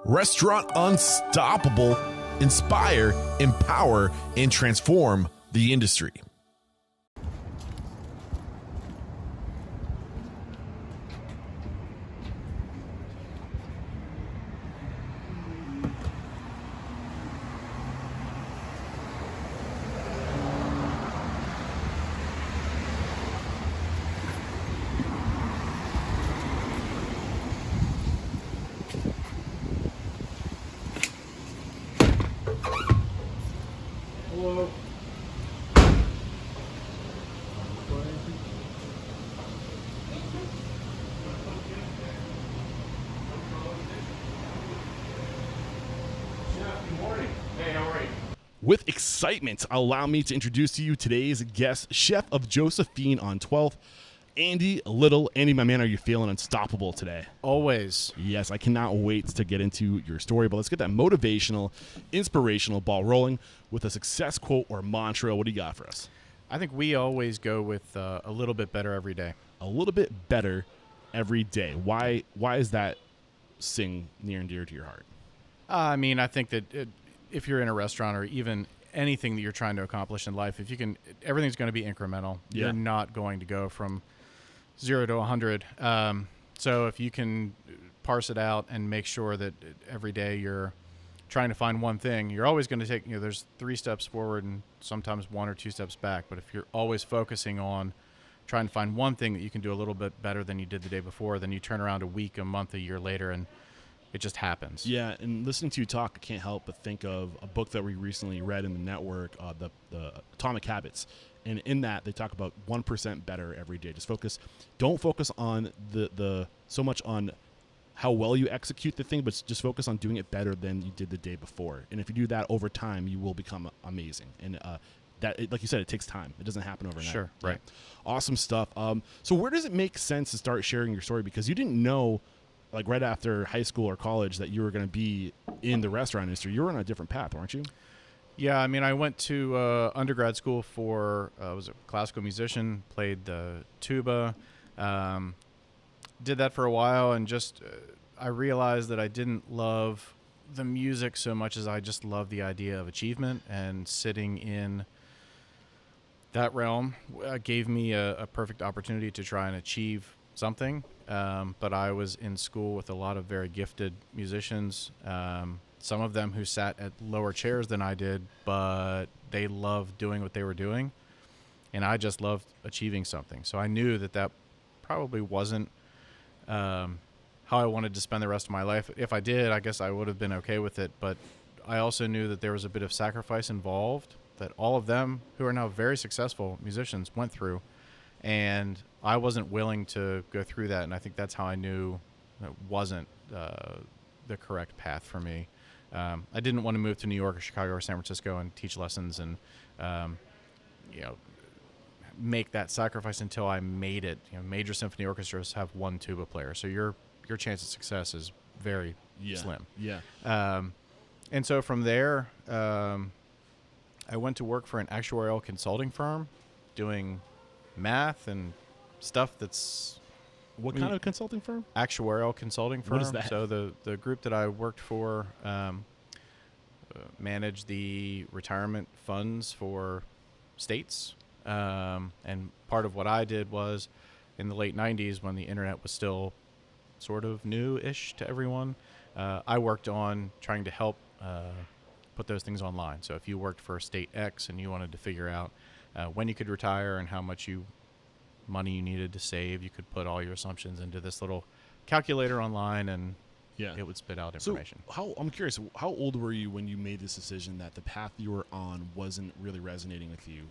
Restaurant Unstoppable, inspire, empower, and transform the industry. Hello. Good morning. Hey, how are you? With excitement, allow me to introduce to you today's guest, chef of Josephine on 12th, Andy Little. Andy, my man, are you feeling unstoppable today? Always. Yes, I cannot wait to get into your story, but let's get that motivational, inspirational ball rolling with a success quote or mantra. What do you got for us? I think we always go with a little bit better every day. A little bit better every day. Why is that sing near and dear to your heart? I mean, I think that if you're in a restaurant or even anything that you're trying to accomplish in life, if you can, everything's going to be incremental. Yeah. You're not going to go from 0 to 100. So if you can parse it out and make sure that every day you're trying to find one thing, you're always going to take, there's 3 steps forward and sometimes 1 or 2 steps back. But if you're always focusing on trying to find one thing that you can do a little bit better than you did the day before, then you turn around a week, a month, a year later, and it just happens. Yeah, and listening to you talk, I can't help but think of a book that we recently read in the network, the Atomic Habits. And in that, they talk about 1% better every day. Just don't focus on the so much on how well you execute the thing, but just focus on doing it better than you did the day before. And if you do that over time, you will become amazing. And like you said, it takes time. It doesn't happen overnight. Sure, right. Yeah. Awesome stuff. So where does it make sense to start sharing your story? Because you didn't know, like right after high school or college, that you were going to be in the restaurant industry. You were on a different path, weren't you? Yeah, I mean, I went to undergrad school I was a classical musician, played the tuba, did that for a while, and just I realized that I didn't love the music so much as I just loved the idea of achievement, and sitting in that realm gave me a perfect opportunity to try and achieve something. But I was in school with a lot of very gifted musicians, some of them who sat at lower chairs than I did, but they loved doing what they were doing, and I just loved achieving something. So I knew that probably wasn't how I wanted to spend the rest of my life. If I did, I guess I would have been okay with it, but I also knew that there was a bit of sacrifice involved that all of them, who are now very successful musicians, went through, and I wasn't willing to go through that, and I think that's how I knew it wasn't the correct path for me. I didn't want to move to New York or Chicago or San Francisco and teach lessons and make that sacrifice until I made it. Major symphony orchestras have 1 tuba player, so your chance of success is very slim. Yeah. And so from there, I went to work for an actuarial consulting firm, doing math and stuff that's What kind of consulting firm? actuarial consulting firm. What is that? So the group that I worked for managed the retirement funds for states. And part of what I did was in the late 90s, when the internet was still sort of new-ish to everyone, I worked on trying to help put those things online. So if you worked for state X and you wanted to figure out when you could retire and how much money you needed to save, you could put all your assumptions into this little calculator online, and it would spit out information. So I'm curious, how old were you when you made this decision that the path you were on wasn't really resonating with you?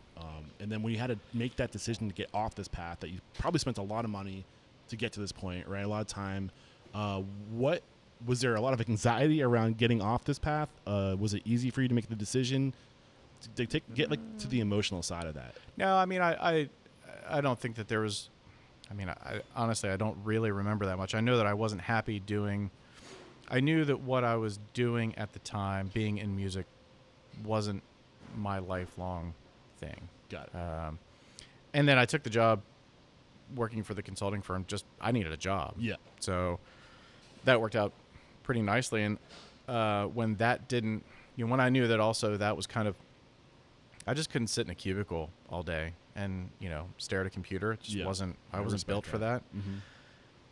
And then when you had to make that decision to get off this path that you probably spent a lot of money to get to this point, right? A lot of time. Was there a lot of anxiety around getting off this path? Was it easy for you to make the decision? Get to the emotional side of that. No, I mean, I don't think that there was. I mean, honestly, I don't really remember that much. I know that I wasn't happy doing. I knew that what I was doing at the time, being in music, wasn't my lifelong thing. Got it. And then I took the job working for the consulting firm. I needed a job. Yeah. So that worked out pretty nicely. And when that didn't, when I knew that also that was kind of, I just couldn't sit in a cubicle all day and, stare at a computer. It just wasn't, I wasn't built for that. Mm-hmm.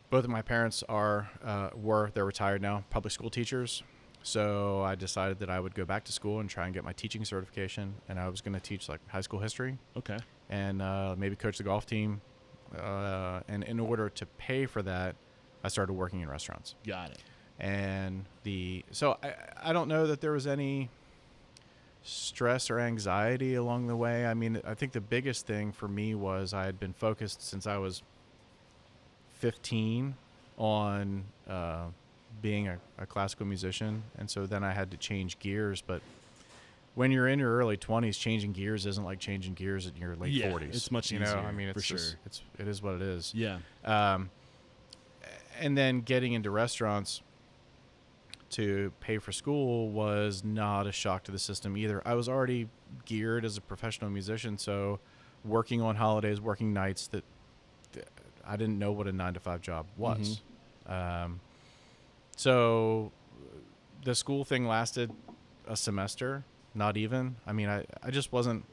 Both of my parents they're retired now, public school teachers. So I decided that I would go back to school and try and get my teaching certification. And I was going to teach like high school history. Okay. And maybe coach the golf team. And in order to pay for that, I started working in restaurants. Got it. And so I don't know that there was any stress or anxiety along the way. I mean, I think the biggest thing for me was I had been focused since I was 15 on being a classical musician. And so then I had to change gears. But when you're in your early 20s, changing gears isn't like changing gears in your late 40s. It's much easier. I mean, it's for just, sure. it is what it is. Yeah. And then getting into restaurants to pay for school was not a shock to the system either. I was already geared as a professional musician, so working on holidays, working nights, that I didn't know what a 9-to-5 job was. Mm-hmm. So the school thing lasted a semester, not even. I mean, I just wasn't,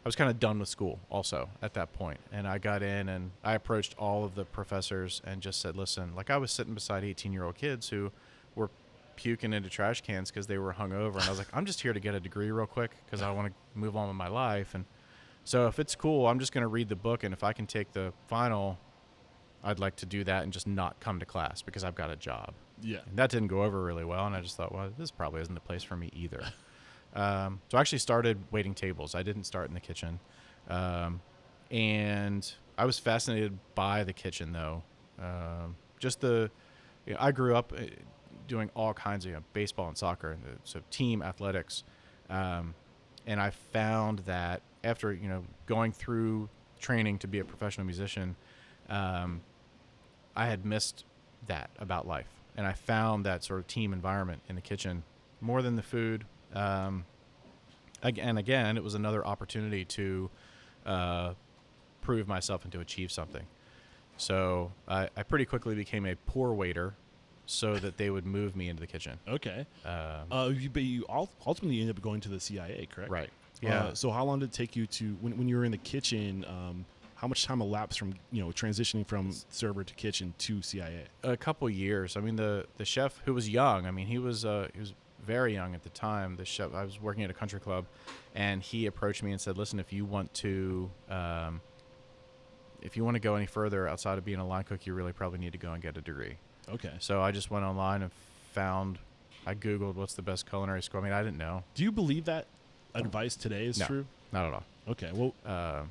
I was kind of done with school also at that point. And I got in and I approached all of the professors and just said, listen, like I was sitting beside 18-year-old kids who were puking into trash cans because they were hungover. And I was like, I'm just here to get a degree real quick because I want to move on with my life. And so if it's cool, I'm just going to read the book. And if I can take the final, I'd like to do that and just not come to class because I've got a job. Yeah. And that didn't go over really well. And I just thought, well, this probably isn't the place for me either. So I actually started waiting tables. I didn't start in the kitchen. And I was fascinated by the kitchen, though. I grew up doing all kinds of baseball and soccer, so team athletics. And I found that after, going through training to be a professional musician, I had missed that about life. And I found that sort of team environment in the kitchen more than the food. Again, it was another opportunity to prove myself and to achieve something. So I pretty quickly became a poor waiter so that they would move me into the kitchen. Okay. But you ultimately ended up going to the CIA, correct? Right. Yeah. So how long did it take you to, when you were in the kitchen, how much time elapsed from, transitioning from server to kitchen to CIA? A couple years. I mean, the chef who was young, I mean, he was very young at the time. The chef, I was working at a country club, and he approached me and said, listen, if you want to go any further outside of being a line cook, you really probably need to go and get a degree. Okay. So I just went online and I Googled what's the best culinary school. I mean, I didn't know. Do you believe that advice today is true? Not at all. Okay. Well,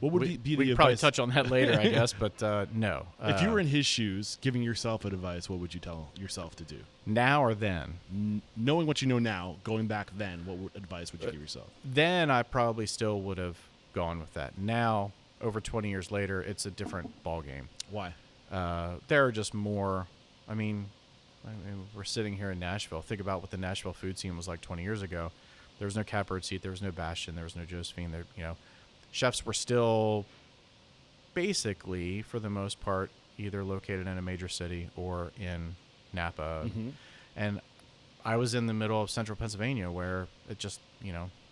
what would be the we advice? Probably touch on that later, I guess, but no. If you were in his shoes, giving yourself advice, what would you tell yourself to do? Now or then? Knowing what you know now, going back then, what advice would you give yourself? Then I probably still would have gone with that. Now, over 20 years later, it's a different ballgame. Why? There are just more. I mean, we're sitting here in Nashville. Think about what the Nashville food scene was like 20 years ago. There was no Catbird Seat. There was no Bastion. There was no Josephine. Chefs were still basically, for the most part, either located in a major city or in Napa. Mm-hmm. And I was in the middle of central Pennsylvania where it just,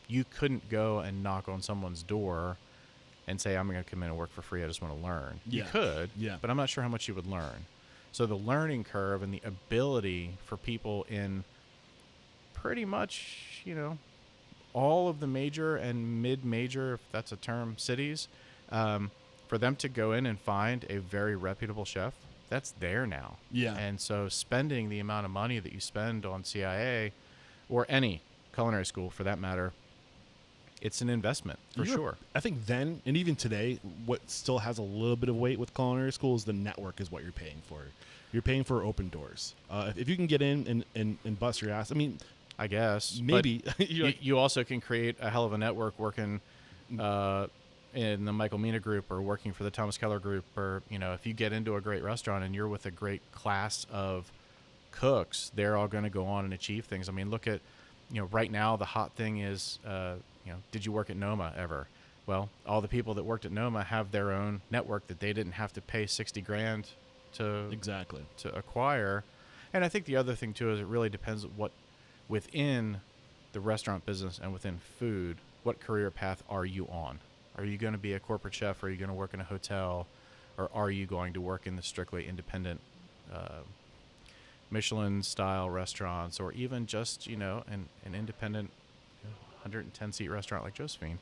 you couldn't go and knock on someone's door and say, I'm going to come in and work for free. I just want to learn. Yeah. You could, but I'm not sure how much you would learn. So the learning curve and the ability for people in pretty much, all of the major and mid-major, if that's a term, cities, for them to go in and find a very reputable chef, that's there now. Yeah. And so spending the amount of money that you spend on CIA or any culinary school for that matter, it's an investment for sure. I think then, and even today, what still has a little bit of weight with culinary school is the network is what you're paying for. You're paying for open doors. If you can get in and bust your ass, I mean, I guess. Maybe. You also can create a hell of a network working in the Michael Mina group or working for the Thomas Keller group. Or, if you get into a great restaurant and you're with a great class of cooks, they're all going to go on and achieve things. I mean, look at, right now the hot thing is, did you work at Noma ever? Well, all the people that worked at Noma have their own network that they didn't have to pay $60,000 to acquire. And I think the other thing too is it really depends what within the restaurant business and within food, what career path are you on? Are you going to be a corporate chef? Or are you going to work in a hotel? Or are you going to work in the strictly independent Michelin-style restaurants, or even just, an independent 110-seat restaurant like Josephine?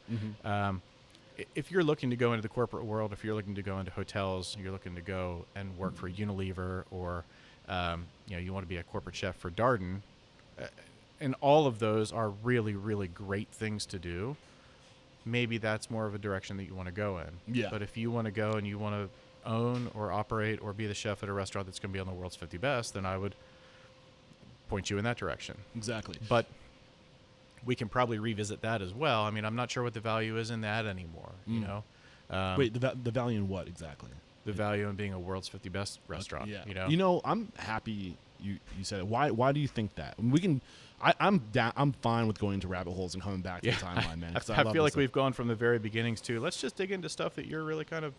If you're looking to go into the corporate world, if you're looking to go into hotels, you're looking to go and work for Unilever, or you want to be a corporate chef for Darden, and all of those are really, really great things to do. Maybe that's more of a direction that you want to go in. Yeah. But if you want to go and you want to own or operate or be the chef at a restaurant that's going to be on the world's 50 best, then I would point you in that direction. Exactly. But we can probably revisit that as well. I mean, I'm not sure what the value is in that anymore. Wait, the value in what exactly? The value in being a world's 50 best restaurant. Yeah. I'm happy you said it. Why do you think that? I mean, we can. I'm fine with going into rabbit holes and coming back to the timeline, man. I feel like we've gone from the very beginnings to let's just dig into stuff that you're really kind of.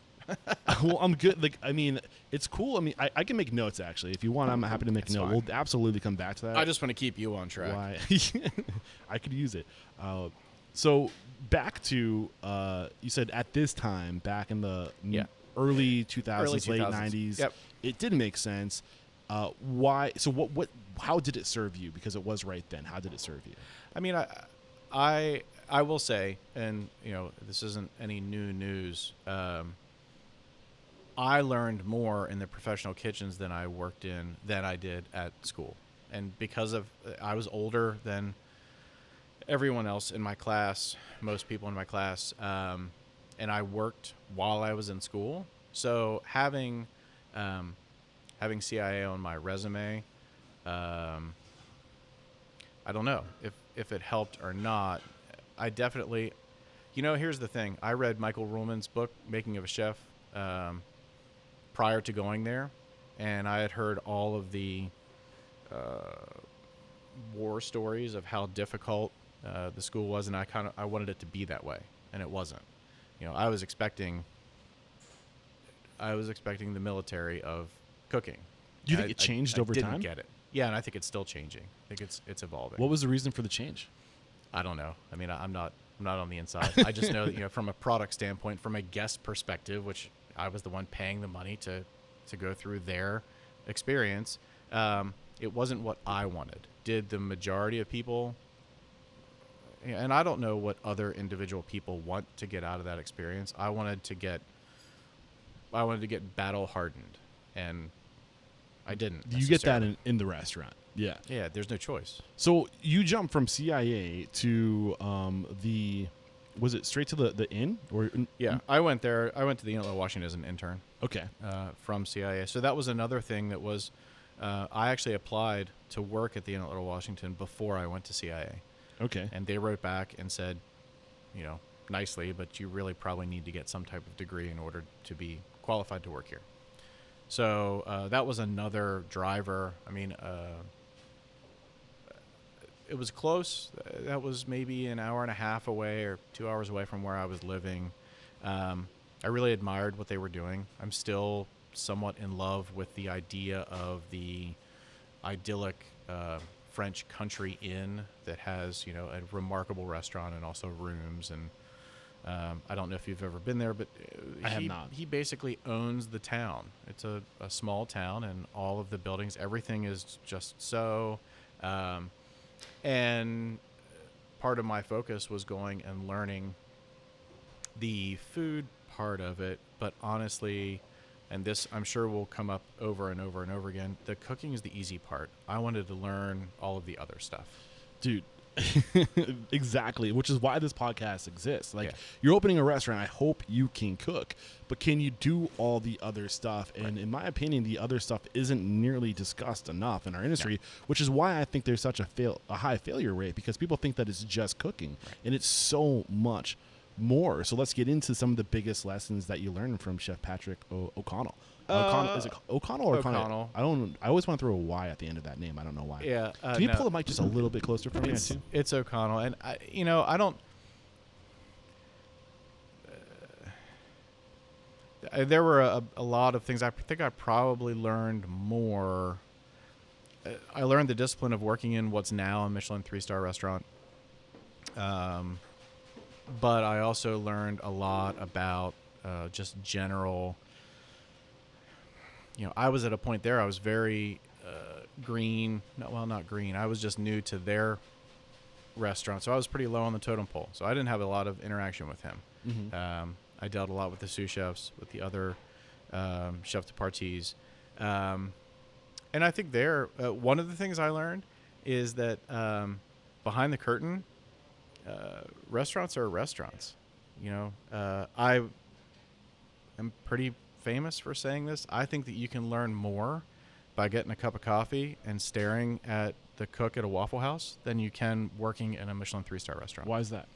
Well, I'm good. Like, I mean, it's cool. I mean, I can make notes actually. If you want, I'm happy to make a note. We'll absolutely come back to that. I just want to keep you on track. Why? I could use it. So back to you said at this time, back in the early 2000s, late 90s, it did make sense. Why? So what? How did it serve you? Because it was right then. How did it serve you? I mean, I will say, and this isn't any new news. I learned more in the professional kitchens than I worked in than I did at school, and because of I was older than everyone else in my class, most people in my class, and I worked while I was in school. So having CIA on my resume, I don't know if it helped or not. I definitely, here's the thing. I read Michael Ruhlman's book, Making of a Chef, prior to going there, and I had heard all of the war stories of how difficult the school was, and I wanted it to be that way, and it wasn't. I was expecting the military of cooking. Do you think it changed over time? I didn't get it. Yeah, and I think it's still changing. I think it's evolving. What was the reason for the change? I don't know. I mean, I'm not on the inside. I just know that, from a product standpoint, from a guest perspective, which I was the one paying the money to go through their experience, it wasn't what I wanted. Did the majority of people, and I don't know what other individual people want to get out of that experience. I wanted to get battle hardened, and I didn't. You get that in the restaurant. Yeah. Yeah, there's no choice. So you jumped from CIA to was it straight to the inn? Or yeah, I went there. I went to the Inn at Washington as an intern. Okay. From CIA. So that was another thing that was, I actually applied to work at the Inn at Washington before I went to CIA. Okay. And they wrote back and said, nicely, but you really probably need to get some type of degree in order to be qualified to work here. So that was another driver. I mean, it was close. That was maybe an hour and a half away or 2 hours away from where I was living. I really admired what they were doing. I'm still somewhat in love with the idea of the idyllic French country inn that has, a remarkable restaurant and also rooms. And I don't know if you've ever been there, but I have not. He basically owns the town. It's a small town, and all of the buildings, everything is just so. And part of my focus was going and learning the food part of it, but honestly, and this I'm sure will come up over and over and over again, the cooking is the easy part. I wanted to learn all of the other stuff. Dude, exactly, which is why this podcast exists. Like, you're opening a restaurant, I hope you can cook, but can you do all the other stuff? And in my opinion, the other stuff isn't nearly discussed enough in our industry, which is why I think there's such a high failure rate, because people think that it's just cooking, and it's so much more. So let's get into some of the biggest lessons that you learned from Chef Patrick O'Connell. Is it O'Connell or O'Connell? I always want to throw a Y at the end of that name. I don't know why. Yeah. Can you pull the mic just a little bit closer for me? It's O'Connell, and I don't. There were a lot of things. I think I probably learned more I learned the discipline of working in what's now a Michelin 3-star restaurant. But I also learned a lot about just general. I was at a point there. I was very green. Not green. I was just new to their restaurant, so I was pretty low on the totem pole. So I didn't have a lot of interaction with him. Mm-hmm. I dealt a lot with the sous chefs, with the other chef de parties. And I think one of the things I learned is that behind the curtain, restaurants are restaurants. I am pretty famous for saying this. I think that you can learn more by getting a cup of coffee and staring at the cook at a Waffle House than you can working in a Michelin 3-star restaurant. Why is that?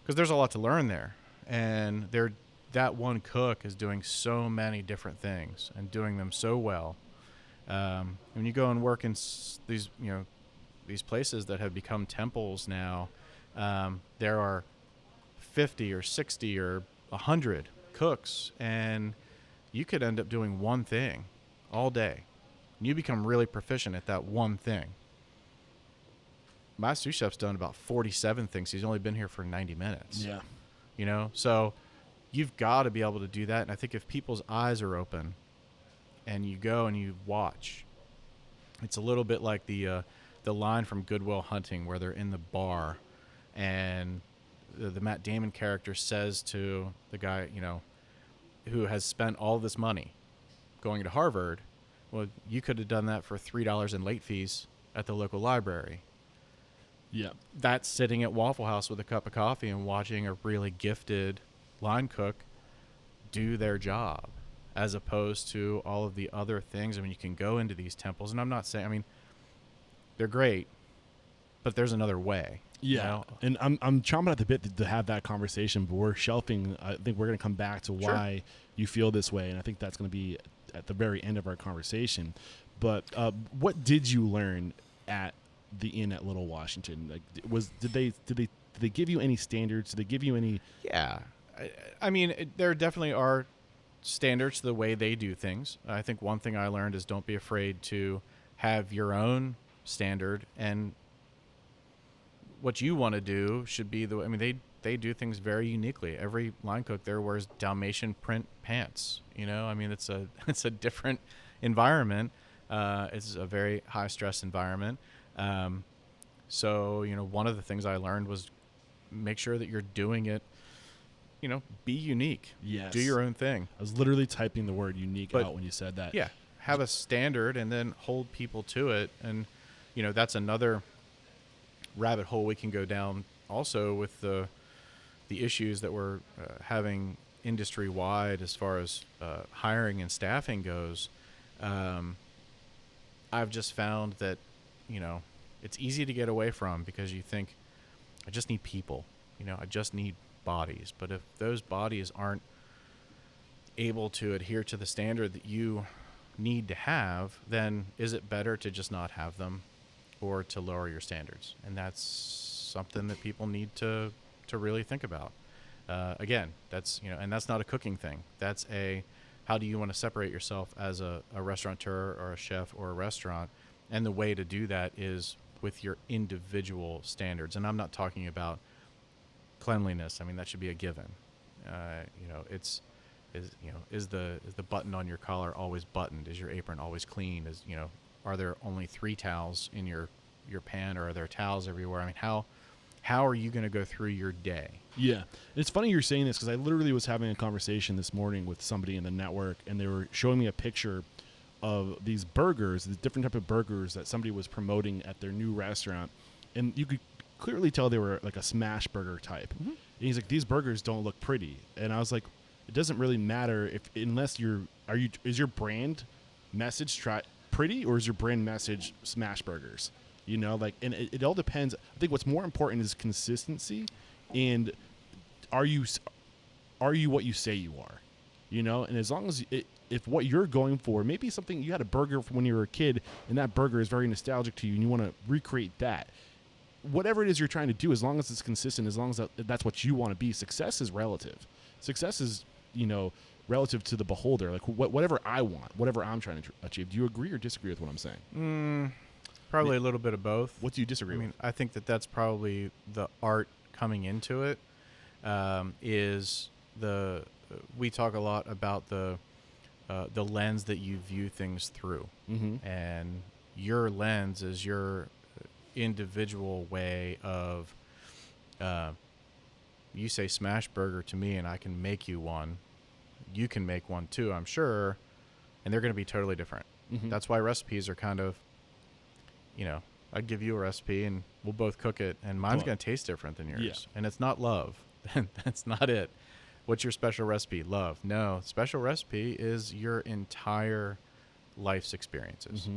Because there's a lot to learn there. And that one cook is doing so many different things and doing them so well. When you go and work in these places that have become temples now, there are 50 or 60 or 100 cooks, and you could end up doing one thing all day. You become really proficient at that one thing. My sous chef's done about 47 things. He's only been here for 90 minutes. Yeah. So you've got to be able to do that. And I think if people's eyes are open and you go and you watch, it's a little bit like the line from Good Will Hunting where they're in the bar and the Matt Damon character says to the guy, who has spent all this money going to Harvard, well, you could have done that for $3 in late fees at the local library. Yeah. That's sitting at Waffle House with a cup of coffee and watching a really gifted line cook do their job, as opposed to all of the other things. I mean, you can go into these temples, and I'm not saying, they're great, but there's another way. Yeah, and I'm chomping at the bit to have that conversation, but we're shelving. I think we're going to come back to why you feel this way, and I think that's going to be at the very end of our conversation. But what did you learn at the Inn at Little Washington? Like, did they give you any standards? Did they give you any? Yeah, there definitely are standards to the way they do things. I think one thing I learned is don't be afraid to have your own standard, and what you want to do should be they do things very uniquely. Every line cook there wears Dalmatian print pants. It's a different environment. It's a very high stress environment. So one of the things I learned was make sure that you're doing it. Be unique. Yes. Do your own thing. I was literally typing the word unique out when you said that. Yeah. Have a standard and then hold people to it. And that's another rabbit hole we can go down also with the issues that we're having industry wide as far as hiring and staffing goes. I've just found that it's easy to get away from because you think I just need people, I just need bodies. But if those bodies aren't able to adhere to the standard that you need to have, then is it better to just not have them or to lower your standards? And that's something that people need to really think about. Again, that's, and that's not a cooking thing. That's how do you want to separate yourself as a restaurateur or a chef or a restaurant? And the way to do that is with your individual standards. And I'm not talking about cleanliness. That should be a given. Is the button on your collar always buttoned? Is your apron always clean? Are there only 3 towels in your pan, or are there towels everywhere? How are you going to go through your day? Yeah. It's funny you're saying this because I literally was having a conversation this morning with somebody in the network, and they were showing me a picture of these burgers, the different type of burgers that somebody was promoting at their new restaurant. And you could clearly tell they were like a smash burger type. Mm-hmm. And he's like, these burgers don't look pretty. And I was like, it doesn't really matter unless is your brand message pretty, or is your brand message smash burgers? And it all depends. I think what's more important is consistency, and are you what you say you are? And as long as if what you're going for, maybe something you had a burger from when you were a kid, and that burger is very nostalgic to you, and you want to recreate that. Whatever it is you're trying to do, as long as it's consistent, as long as that's what you want to be, success is relative. Success is, relative to the beholder, like whatever I want, whatever I'm trying to achieve. Do you agree or disagree with what I'm saying? Probably a little bit of both. What do you disagree with? I think that's probably the art coming into it. Is we talk a lot about the lens that you view things through, and your lens is your individual way of. You say smash burger to me, and I can make you one. You can make one too, I'm sure, and they're going to be totally different. That's why recipes are kind of, I'd give you a recipe and we'll both cook it, and mine's going to taste different than yours. Yeah. And it's not love. That's not it. What's your special recipe? Love. No, special recipe is your entire life's experiences.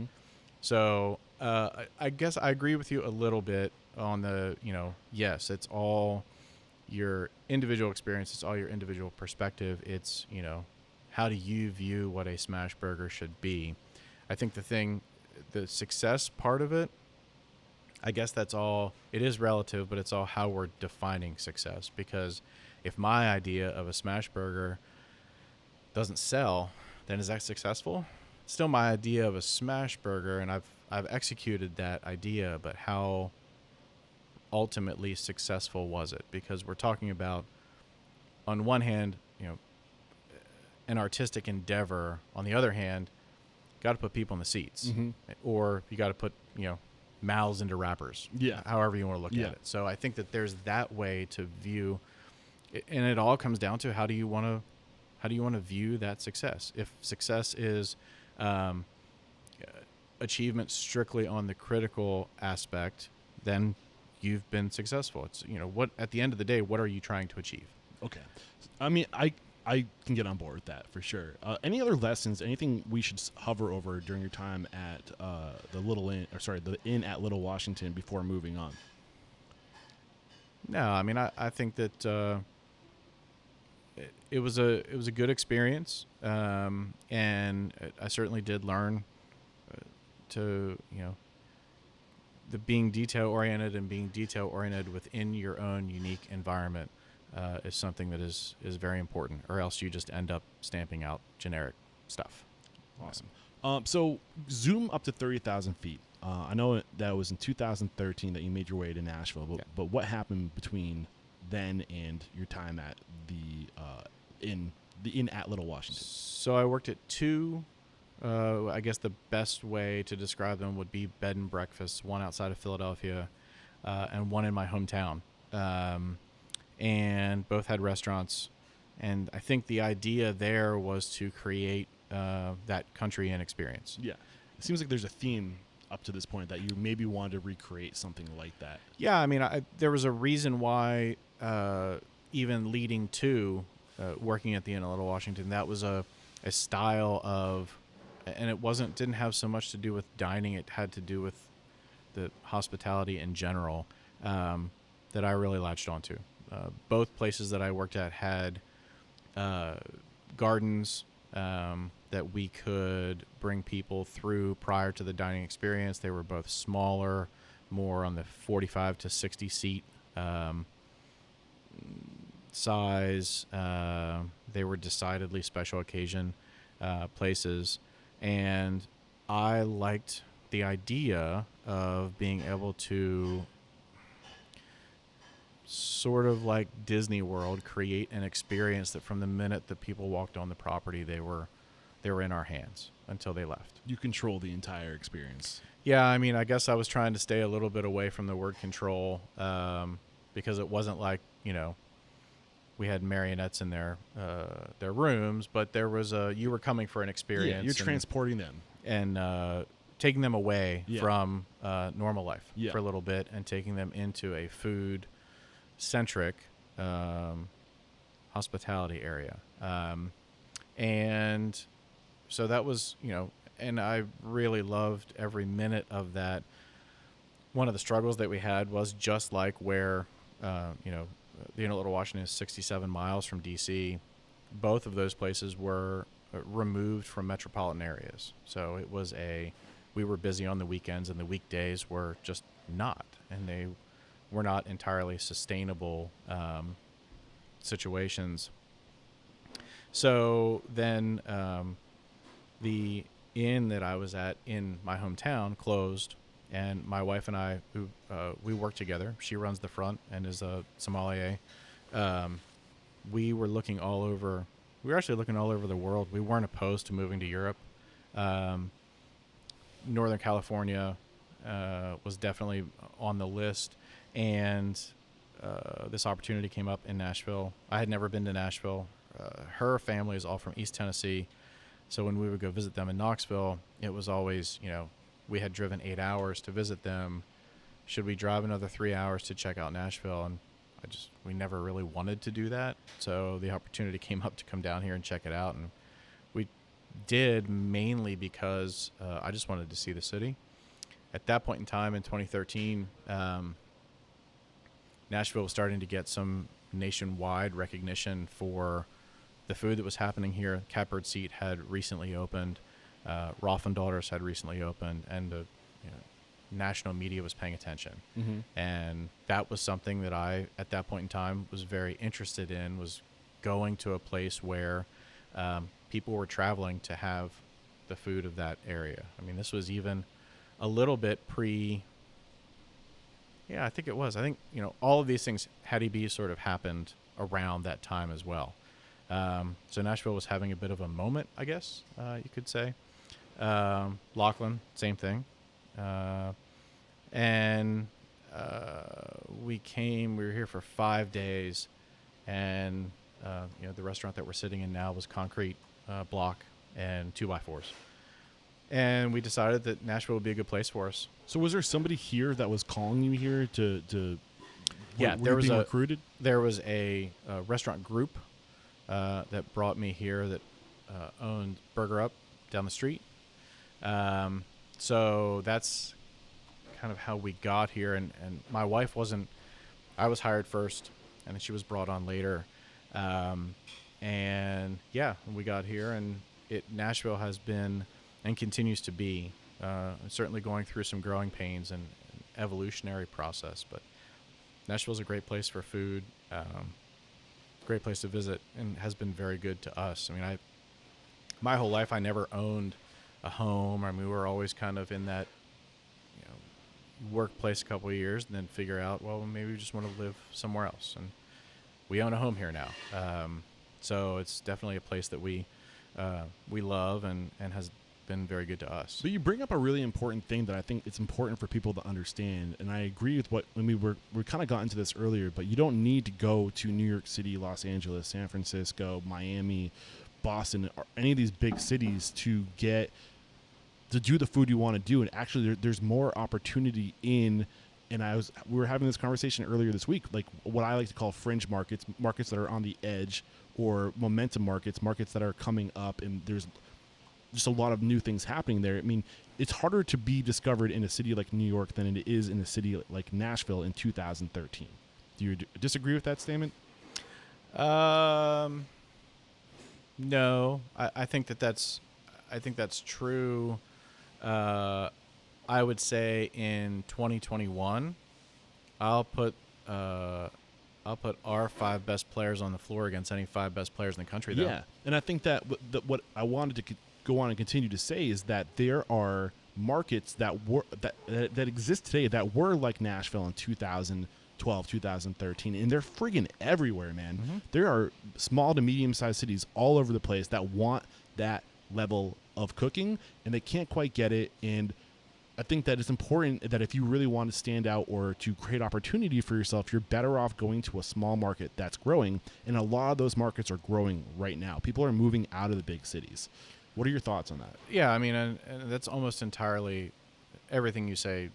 So I guess I agree with you a little bit on the, yes, it's all your individual experience. It's all your individual perspective. It's, how do you view what a smash burger should be? I think the success part of it, I guess that's all, it is relative, but it's all how we're defining success. Because if my idea of a smash burger doesn't sell, then is that successful? It's still my idea of a smash burger, and I've executed that idea, but how ultimately successful was it? Because we're talking about, on one hand, an artistic endeavor. On the other hand, got to put people in the seats, or you got to put mouths into wrappers. Yeah, however you want to look at it. So I think that there's that way to view, and it all comes down to how do you want to view that success? If success is achievement strictly on the critical aspect, then you've been successful. It's what at the end of the day, what are you trying to achieve? Okay, I mean, I can get on board with that for sure. Any other lessons? Anything we should hover over during your time at the inn at Little Washington before moving on? No, I mean, I think that it was a good experience, and I certainly did learn to the being detail oriented and being detail oriented within your own unique environment is something that is very important, or else you just end up stamping out generic stuff. Awesome. So zoom up to 30,000 feet. I know that was in 2013 that you made your way to Nashville, but what happened between then and your time at the inn at Little Washington? So I worked at two. I guess the best way to describe them would be bed and breakfasts, one outside of Philadelphia and one in my hometown. And both had restaurants. And I think the idea there was to create that country inn experience. Yeah. It seems like there's a theme up to this point that you maybe wanted to recreate something like that. Yeah, I mean, there was a reason why even leading to working at the Inn at Little Washington, that was a style of, and it didn't have so much to do with dining. It had to do with the hospitality in general that I really latched onto. Both places that I worked at had gardens that we could bring people through prior to the dining experience. They were both smaller, more on the 45 to 60 seat size. They were decidedly special occasion places. And I liked the idea of being able to sort of like Disney World, create an experience that from the minute that people walked on the property, they were in our hands until they left. You control the entire experience. Yeah, I mean, I guess I was trying to stay a little bit away from the word control because it wasn't like, we had marionettes in their rooms, but there was you were coming for an experience. Yeah, you're transporting them and taking them away from normal life for a little bit and taking them into a food-centric hospitality area. And so that was, and I really loved every minute of that. One of the struggles that we had was just like where, the Inn at Little Washington is 67 miles from D.C. Both of those places were removed from metropolitan areas. So it was we were busy on the weekends, and the weekdays were just not. And they were not entirely sustainable situations. So then the inn that I was at in my hometown closed, and my wife and I, who we work together, she runs the front and is a sommelier. We were looking all over. We were actually looking all over the world. We weren't opposed to moving to Europe. Northern California was definitely on the list, and this opportunity came up in Nashville. I had never been to Nashville. Her family is all from East Tennessee, so when we would go visit them in Knoxville, it was always, we had driven 8 hours to visit them. Should we drive another 3 hours to check out Nashville? And we never really wanted to do that. So the opportunity came up to come down here and check it out, and we did, mainly because I just wanted to see the city. At that point in time in 2013, Nashville was starting to get some nationwide recognition for the food that was happening here. Catbird Seat had recently opened. Roth and Daughters had recently opened, and the national media was paying attention. Mm-hmm. And that was something that I, at that point in time, was very interested in, was going to a place where people were traveling to have the food of that area. I mean, this was even a little bit I think it was. I think, all of these things had to be sort of happened around that time as well. So Nashville was having a bit of a moment, I guess, you could say. Laughlin, same thing. And we were here for 5 days, and the restaurant that we're sitting in now was concrete block and 2x4s. And we decided that Nashville would be a good place for us. So was there somebody here that was calling you here to yeah, there was recruited? There was a restaurant group that brought me here that owned Burger Up down the street. So that's kind of how we got here. And my wife I was hired first, and then she was brought on later. And yeah, we got here, and Nashville has been and continues to be certainly going through some growing pains and evolutionary process, but Nashville's a great place for food, great place to visit, and has been very good to us. I mean, my whole life I never owned a home. I mean, we were always kind of in that workplace a couple of years, and then figure out, well, maybe we just want to live somewhere else, and we own a home here now. So it's definitely a place that we love and has been very good to us. But you bring up a really important thing that I think it's important for people to understand, and I agree with we kind of got into this earlier, but you don't need to go to New York City, Los Angeles, San Francisco, Miami, Boston, or any of these big cities to do the food you want to do. And actually there's more opportunity in, and we were having this conversation earlier this week, like what I like to call fringe markets that are on the edge, or momentum markets that are coming up, and there's just a lot of new things happening there. I mean, it's harder to be discovered in a city like New York than it is in a city like Nashville in 2013. Do you disagree with that statement? No, I think that's true. I would say in 2021, I'll put our 5 best players on the floor against any 5 best players in the country, though. Yeah, and I think that what I wanted to go on and continue to say is that there are markets that exist today that were like Nashville in 2012, 2013, and they're friggin' everywhere, man. Mm-hmm. There are small to medium-sized cities all over the place that want that level of cooking, and they can't quite get it. And I think that it's important that if you really want to stand out or to create opportunity for yourself, you're better off going to a small market that's growing, and a lot of those markets are growing right now. People are moving out of the big cities. What are your thoughts on that? Yeah, I mean, and that's almost entirely everything you say.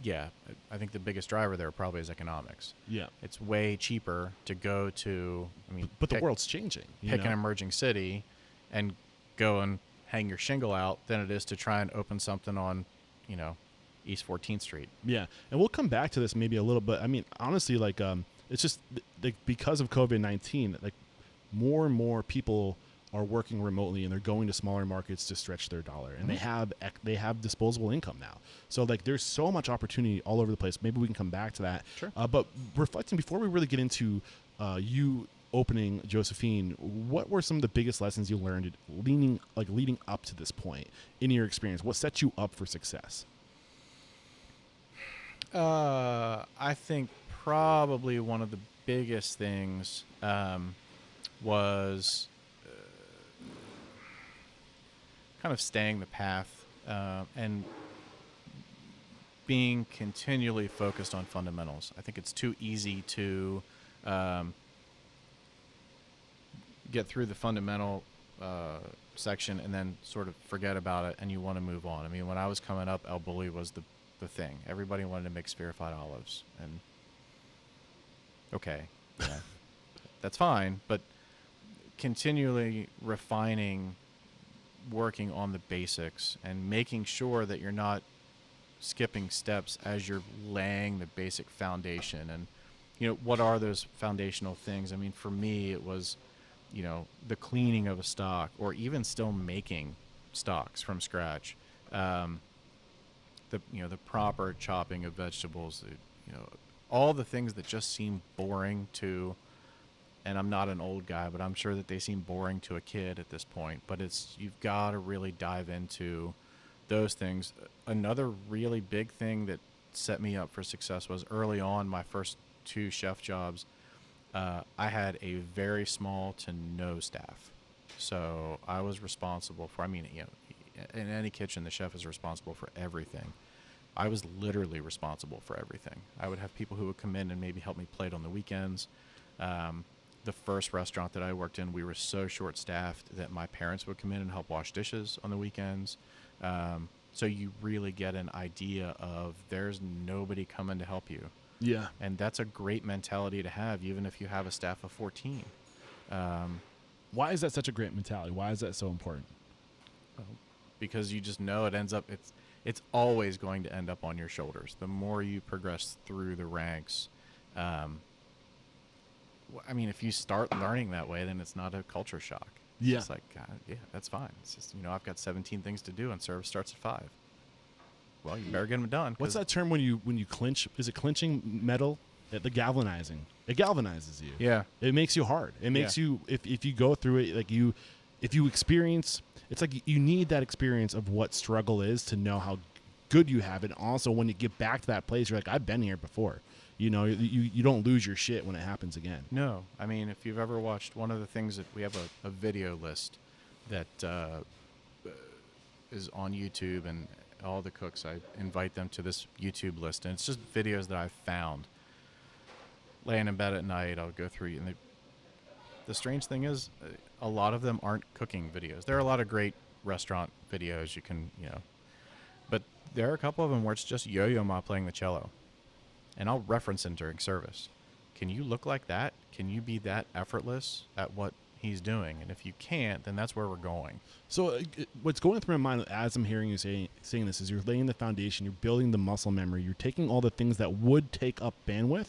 Yeah, I think the biggest driver there probably is economics. Yeah. It's way cheaper to go to, but the world's changing. Pick an emerging city and go and hang your shingle out than it is to try and open something on, East 14th Street. Yeah, and we'll come back to this maybe a little bit. I mean, honestly, it's just because of COVID-19, like more and more people are working remotely, and they're going to smaller markets to stretch their dollar, and they have disposable income now. So there's so much opportunity all over the place. Maybe we can come back to that. Sure. But reflecting before we really get into you opening Josephine, what were some of the biggest lessons you learned leading up to this point in your experience? What set you up for success? I think probably one of the biggest things was kind of staying the path and being continually focused on fundamentals. I think it's too easy to get through the fundamental section and then sort of forget about it, and you want to move on. I mean, when I was coming up, El Bulli was the thing. Everybody wanted to make spherified olives, and okay, yeah, that's fine, but continually refining, working on the basics, and making sure that you're not skipping steps as you're laying the basic foundation. And, you know, what are those foundational things? I mean, for me, it was, you know, the cleaning of a stock, or even still making stocks from scratch. The proper chopping of vegetables, all the things that just seem boring to, and I'm not an old guy, but I'm sure that they seem boring to a kid at this point, but you've got to really dive into those things. Another really big thing that set me up for success was early on, my first 2 chef jobs, I had a very small to no staff. So I was responsible for, in any kitchen, the chef is responsible for everything. I was literally responsible for everything. I would have people who would come in and maybe help me plate on the weekends. The first restaurant that I worked in, we were so short-staffed that my parents would come in and help wash dishes on the weekends. So you really get an idea of there's nobody coming to help you. Yeah. And that's a great mentality to have, even if you have a staff of 14. Why is that such a great mentality? Why is that so important? Because you just know it's always going to end up on your shoulders. The more you progress through the ranks, if you start learning that way, then it's not a culture shock. It's just like, God, yeah, that's fine. It's just, I've got 17 things to do and service starts at 5. Well, you better get them done. What's that term when you clinch? Is it clinching metal? The galvanizing. It galvanizes you. Yeah. It makes you hard. It makes you, if you go through it, if you experience, it's like you need that experience of what struggle is to know how good you have it. Also, when you get back to that place, you're like, I've been here before. You don't lose your shit when it happens again. No. I mean, if you've ever watched one of the things that we have a video list that is on YouTube, and all the cooks, I invite them to this YouTube list, and it's just videos that I've found. Laying in bed at night, I'll go through, and the strange thing is, a lot of them aren't cooking videos. There are a lot of great restaurant videos you can, but there are a couple of them where it's just Yo-Yo Ma playing the cello, and I'll reference him during service. Can you look like that? Can you be that effortless at what he's doing? And if you can't, then that's where we're going. So what's going through my mind as I'm hearing you saying this is you're laying the foundation, you're building the muscle memory, you're taking all the things that would take up bandwidth,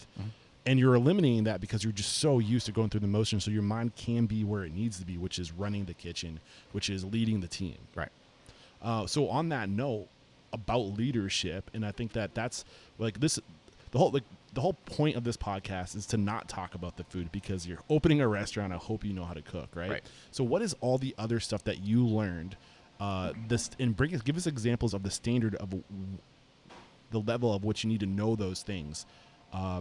and you're eliminating that because you're just so used to going through the motion, so your mind can be where it needs to be, which is running the kitchen, which is leading the team. Right. So on that note about leadership, and I think that's like this, the whole point of this podcast is to not talk about the food, because you're opening a restaurant. I hope you know how to cook, right? So what is all the other stuff that you learned, give us examples of the standard of the level of which you need to know those things,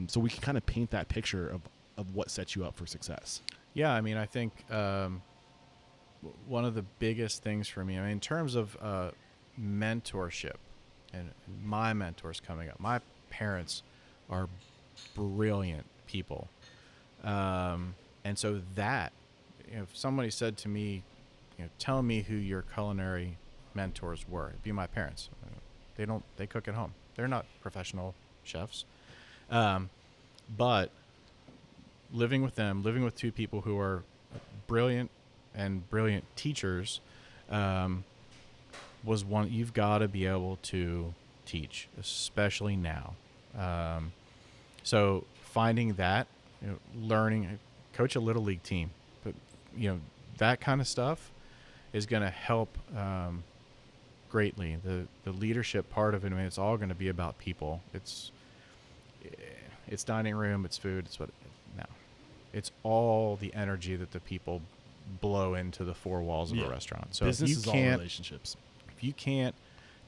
so we can kind of paint that picture of what sets you up for success. Yeah, I think one of the biggest things for me, in terms of mentorship and my mentors coming up, my parents are brilliant people. And so that, if somebody said to me, tell me who your culinary mentors were, it'd be my parents. They cook at home. They're not professional chefs. But living with them, living with 2 people who are brilliant teachers, was one. You've got to be able to teach, especially now. So finding that, learning, coach a little league team, but that kind of stuff is going to help greatly. The leadership part of it, it's all going to be about people. It's dining room, it's food, it's what. No, It's all the energy that the people blow into the four walls of Yeah. a restaurant. So Business if is you all can't, relationships. if you can't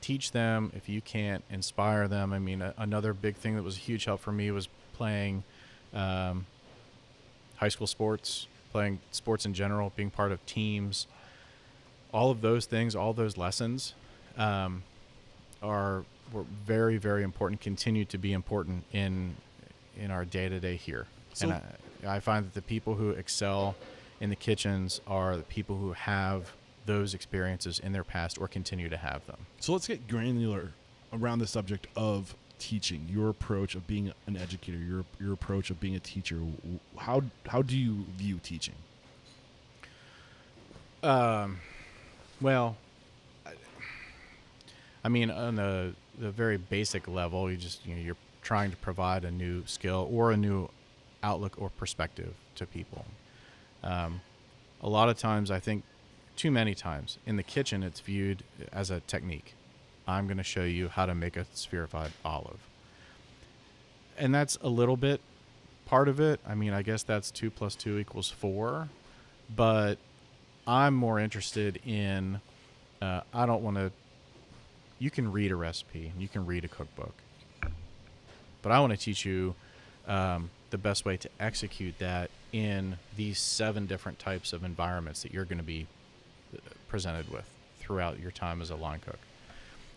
teach them, if you can't inspire them, I mean, another big thing that was a huge help for me was playing high school sports, playing sports in general, being part of teams. All of those things, all those lessons were very, very important, continue to be important in our day-to-day here. So- And I find that the people who excel in the kitchens are the people who have those experiences in their past or continue to have them. So let's get granular around the subject of teaching. Your approach of being an educator, your approach of being a teacher. How do you view teaching? Well, I mean, on the very basic level, you're trying to provide a new skill or a new outlook or perspective to people. A lot of times, I think, too many times in the kitchen, it's viewed as a technique. I'm going to show you how to make a spherified olive, and that's a little bit part of it. I mean, I guess that's 2 + 2 = 4, but I'm more interested in. I don't want to. You can read a recipe, you can read a cookbook, but I want to teach you the best way to execute that in these 7 different types of environments that you're going to be presented with throughout your time as a line cook.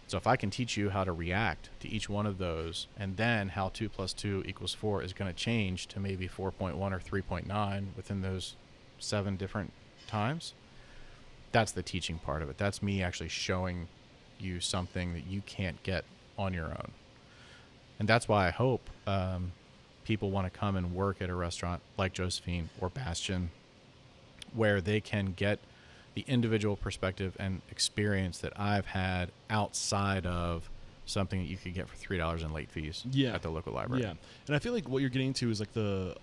So if I can teach you how to react to each one of those, and then how 2 + 2 = 4 is going to change to maybe 4.1 or 3.9 within those 7 different times, that's the teaching part of it. That's me actually showing you something that you can't get on your own. And that's why I hope people want to come and work at a restaurant like Josephine or Bastion, where they can get the individual perspective and experience that I've had outside of something that you could get for $3 in late fees at the local library. Yeah, and I feel like what you're getting to is like the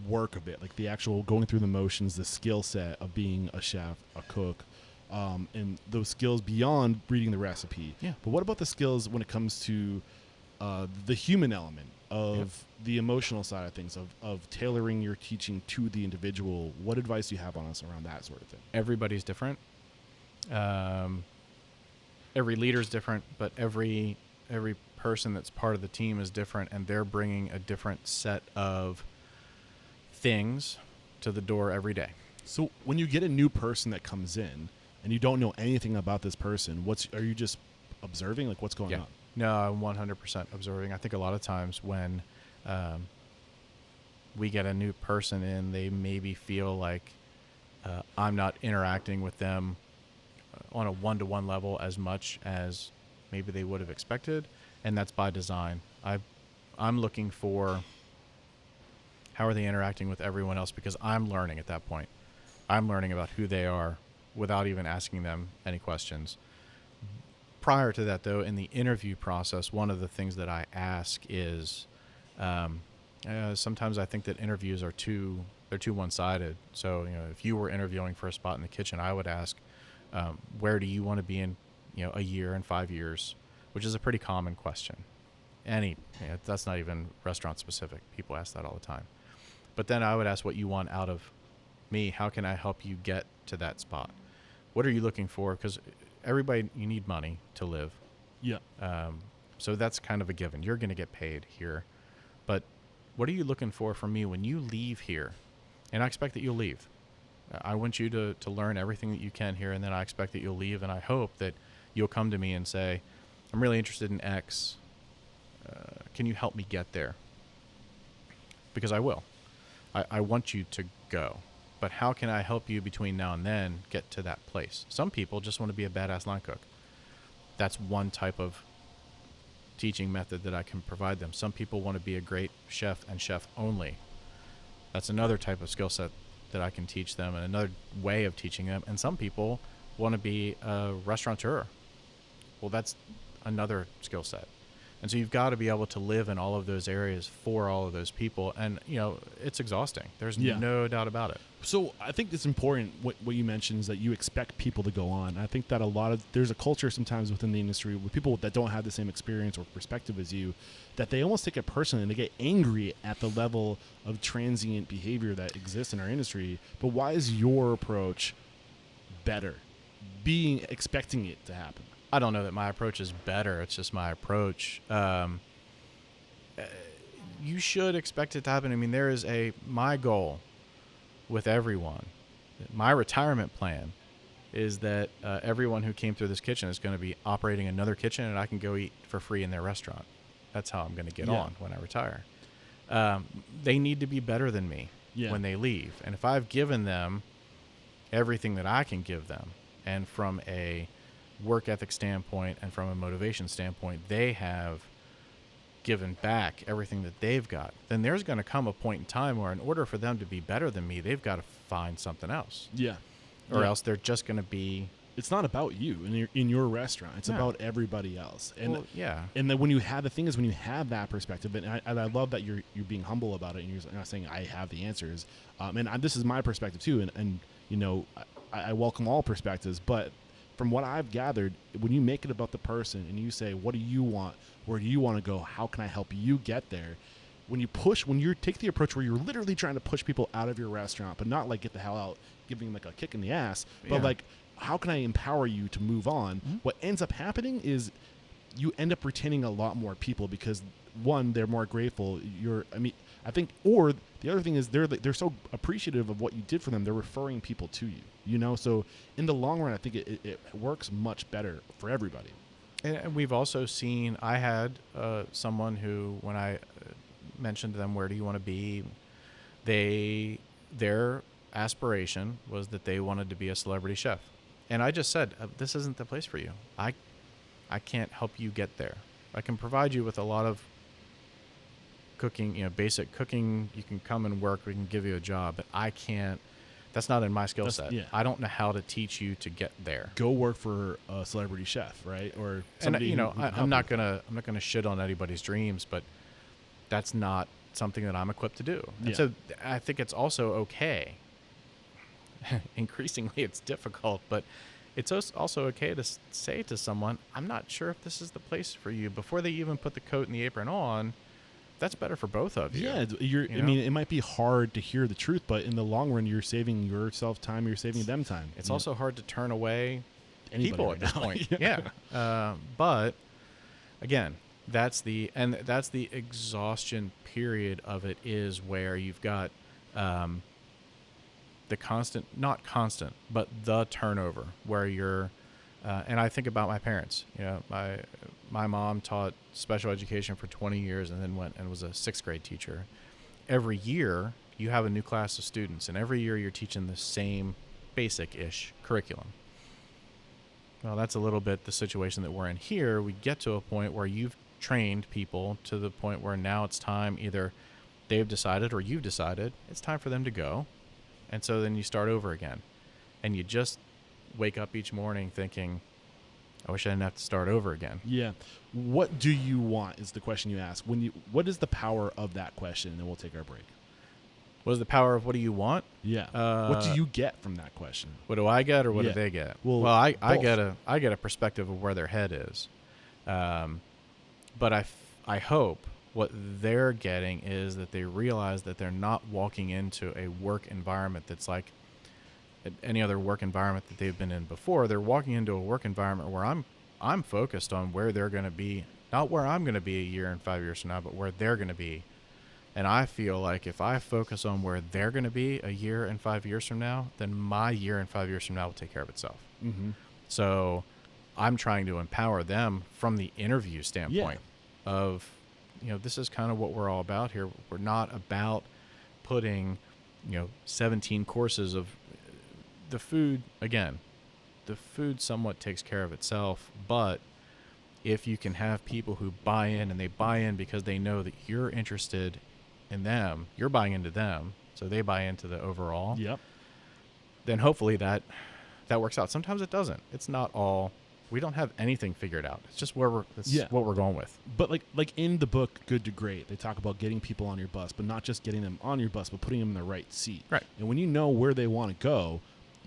work of it, like the actual going through the motions, the skill set of being a chef, a cook, and those skills beyond reading the recipe. Yeah. But what about the skills when it comes to the human element of the emotional side of things, of tailoring your teaching to the individual? What advice do you have on us around that sort of thing? Everybody's different. Every leader's different, but every person that's part of the team is different, and they're bringing a different set of things to the door every day. So when you get a new person that comes in and you don't know anything about this person, are you just observing, like what's going on? No, I'm 100% observing. I think a lot of times when we get a new person in, they maybe feel like I'm not interacting with them on a one-to-one level as much as maybe they would have expected, and that's by design. I'm looking for how are they interacting with everyone else, because I'm learning at that point. I'm learning about who they are without even asking them any questions. Prior to that, though, in the interview process, one of the things that I ask is sometimes I think that interviews are too one-sided. So, if you were interviewing for a spot in the kitchen, I would ask, where do you want to be in, a year and 5 years, which is a pretty common question. That's not even restaurant specific. People ask that all the time. But then I would ask what you want out of me. How can I help you get to that spot? What are you looking for? Because everybody, you need money to live. Yeah. So that's kind of a given. You're going to get paid here. But what are you looking for from me when you leave here? And I expect that you'll leave. I want you to learn everything that you can here, and then I expect that you'll leave, and I hope that you'll come to me and say, I'm really interested in X. Can you help me get there? Because I will. I want you to go. But how can I help you between now and then get to that place? Some people just want to be a badass line cook. That's one type of teaching method that I can provide them. Some people want to be a great chef and chef only. That's another type of skill set that I can teach them, and another way of teaching them. And some people want to be a restaurateur. Well, that's another skill set. And so you've got to be able to live in all of those areas for all of those people. And, it's exhausting. There's no doubt about it. So I think it's important what you mentioned is that you expect people to go on. I think that there's a culture sometimes within the industry with people that don't have the same experience or perspective as you, that they almost take it personally and they get angry at the level of transient behavior that exists in our industry. But why is your approach better? Expecting it to happen. I don't know that my approach is better. It's just my approach. You should expect it to happen. I mean, my goal with everyone, my retirement plan is that everyone who came through this kitchen is going to be operating another kitchen and I can go eat for free in their restaurant. That's how I'm going to get on when I retire. They need to be better than me when they leave. And if I've given them everything that I can give them, and from a work ethic standpoint and from a motivation standpoint, they have given back everything that they've got, then there's going to come a point in time where in order for them to be better than me, they've got to find something else. Or else they're just going to be... It's not about you in your restaurant. It's about everybody else. And and then when you have that perspective, and I love that you're being humble about it, and you're not saying I have the answers. This is my perspective too, and I welcome all perspectives, but from what I've gathered, when you make it about the person and you say, what do you want? Where do you want to go? How can I help you get there? When you take the approach where you're literally trying to push people out of your restaurant, but not like get the hell out, giving them like a kick in the ass, but like, how can I empower you to move on? Mm-hmm. What ends up happening is you end up retaining a lot more people because one, they're more grateful. I think, or the other thing is they're so appreciative of what you did for them. They're referring people to you, so in the long run, I think it works much better for everybody. And we've also seen, I had someone who, when I mentioned to them, where do you want to be? Their aspiration was that they wanted to be a celebrity chef. And I just said, this isn't the place for you. I can't help you get there. I can provide you with a lot of cooking, basic cooking. You can come and work. We can give you a job, but I can't. That's not in my skill set. Yeah. I don't know how to teach you to get there. Go work for a celebrity chef, right? Or somebody. And I'm not gonna shit on anybody's dreams, but that's not something that I'm equipped to do. And so I think it's also okay. Increasingly, it's difficult, but it's also okay to say to someone, I'm not sure if this is the place for you, before they even put the coat and the apron on. That's better for both of you. Yeah, I mean, it might be hard to hear the truth, but in the long run, you're saving yourself time, you're saving them time. It's also hard to turn away people at this point. But again, that's the exhaustion period of it, is where you've got not constant, but the turnover, where you're, and I think about my parents. My mom taught special education for 20 years and then went and was a 6th grade teacher. Every year you have a new class of students, and every year you're teaching the same basic-ish curriculum. Well, that's a little bit the situation that we're in here. We get to a point where you've trained people to the point where now it's time, either they've decided or you've decided, it's time for them to go. And so then you start over again. And you just wake up each morning thinking, I wish I didn't have to start over again. Yeah. What do you want is the question you ask. What is the power of that question? And then we'll take our break. What is the power of what do you want? Yeah. What do you get from that question? What do I get, or what do they get? Well, I get a perspective of where their head is. But I hope what they're getting is that they realize that they're not walking into a work environment that's like any other work environment that they've been in before. They're walking into a work environment where I'm focused on where they're going to be, not where I'm going to be a year and 5 years from now, but where they're going to be. And I feel like if I focus on where they're going to be a year and 5 years from now, then my year and 5 years from now will take care of itself. Mm-hmm. So I'm trying to empower them from the interview standpoint of, this is kind of what we're all about here. We're not about putting, 17 courses of the food. Again, the food somewhat takes care of itself, but if you can have people who buy in, and they buy in because they know that you're interested in them, you're buying into them, so they buy into the overall. Yep. Then hopefully that works out. Sometimes it doesn't. It's not all we don't have anything figured out. It's just what we're going with. But like in the book Good to Great, they talk about getting people on your bus, but not just getting them on your bus, but putting them in the right seat. Right. And when you know where they want to go,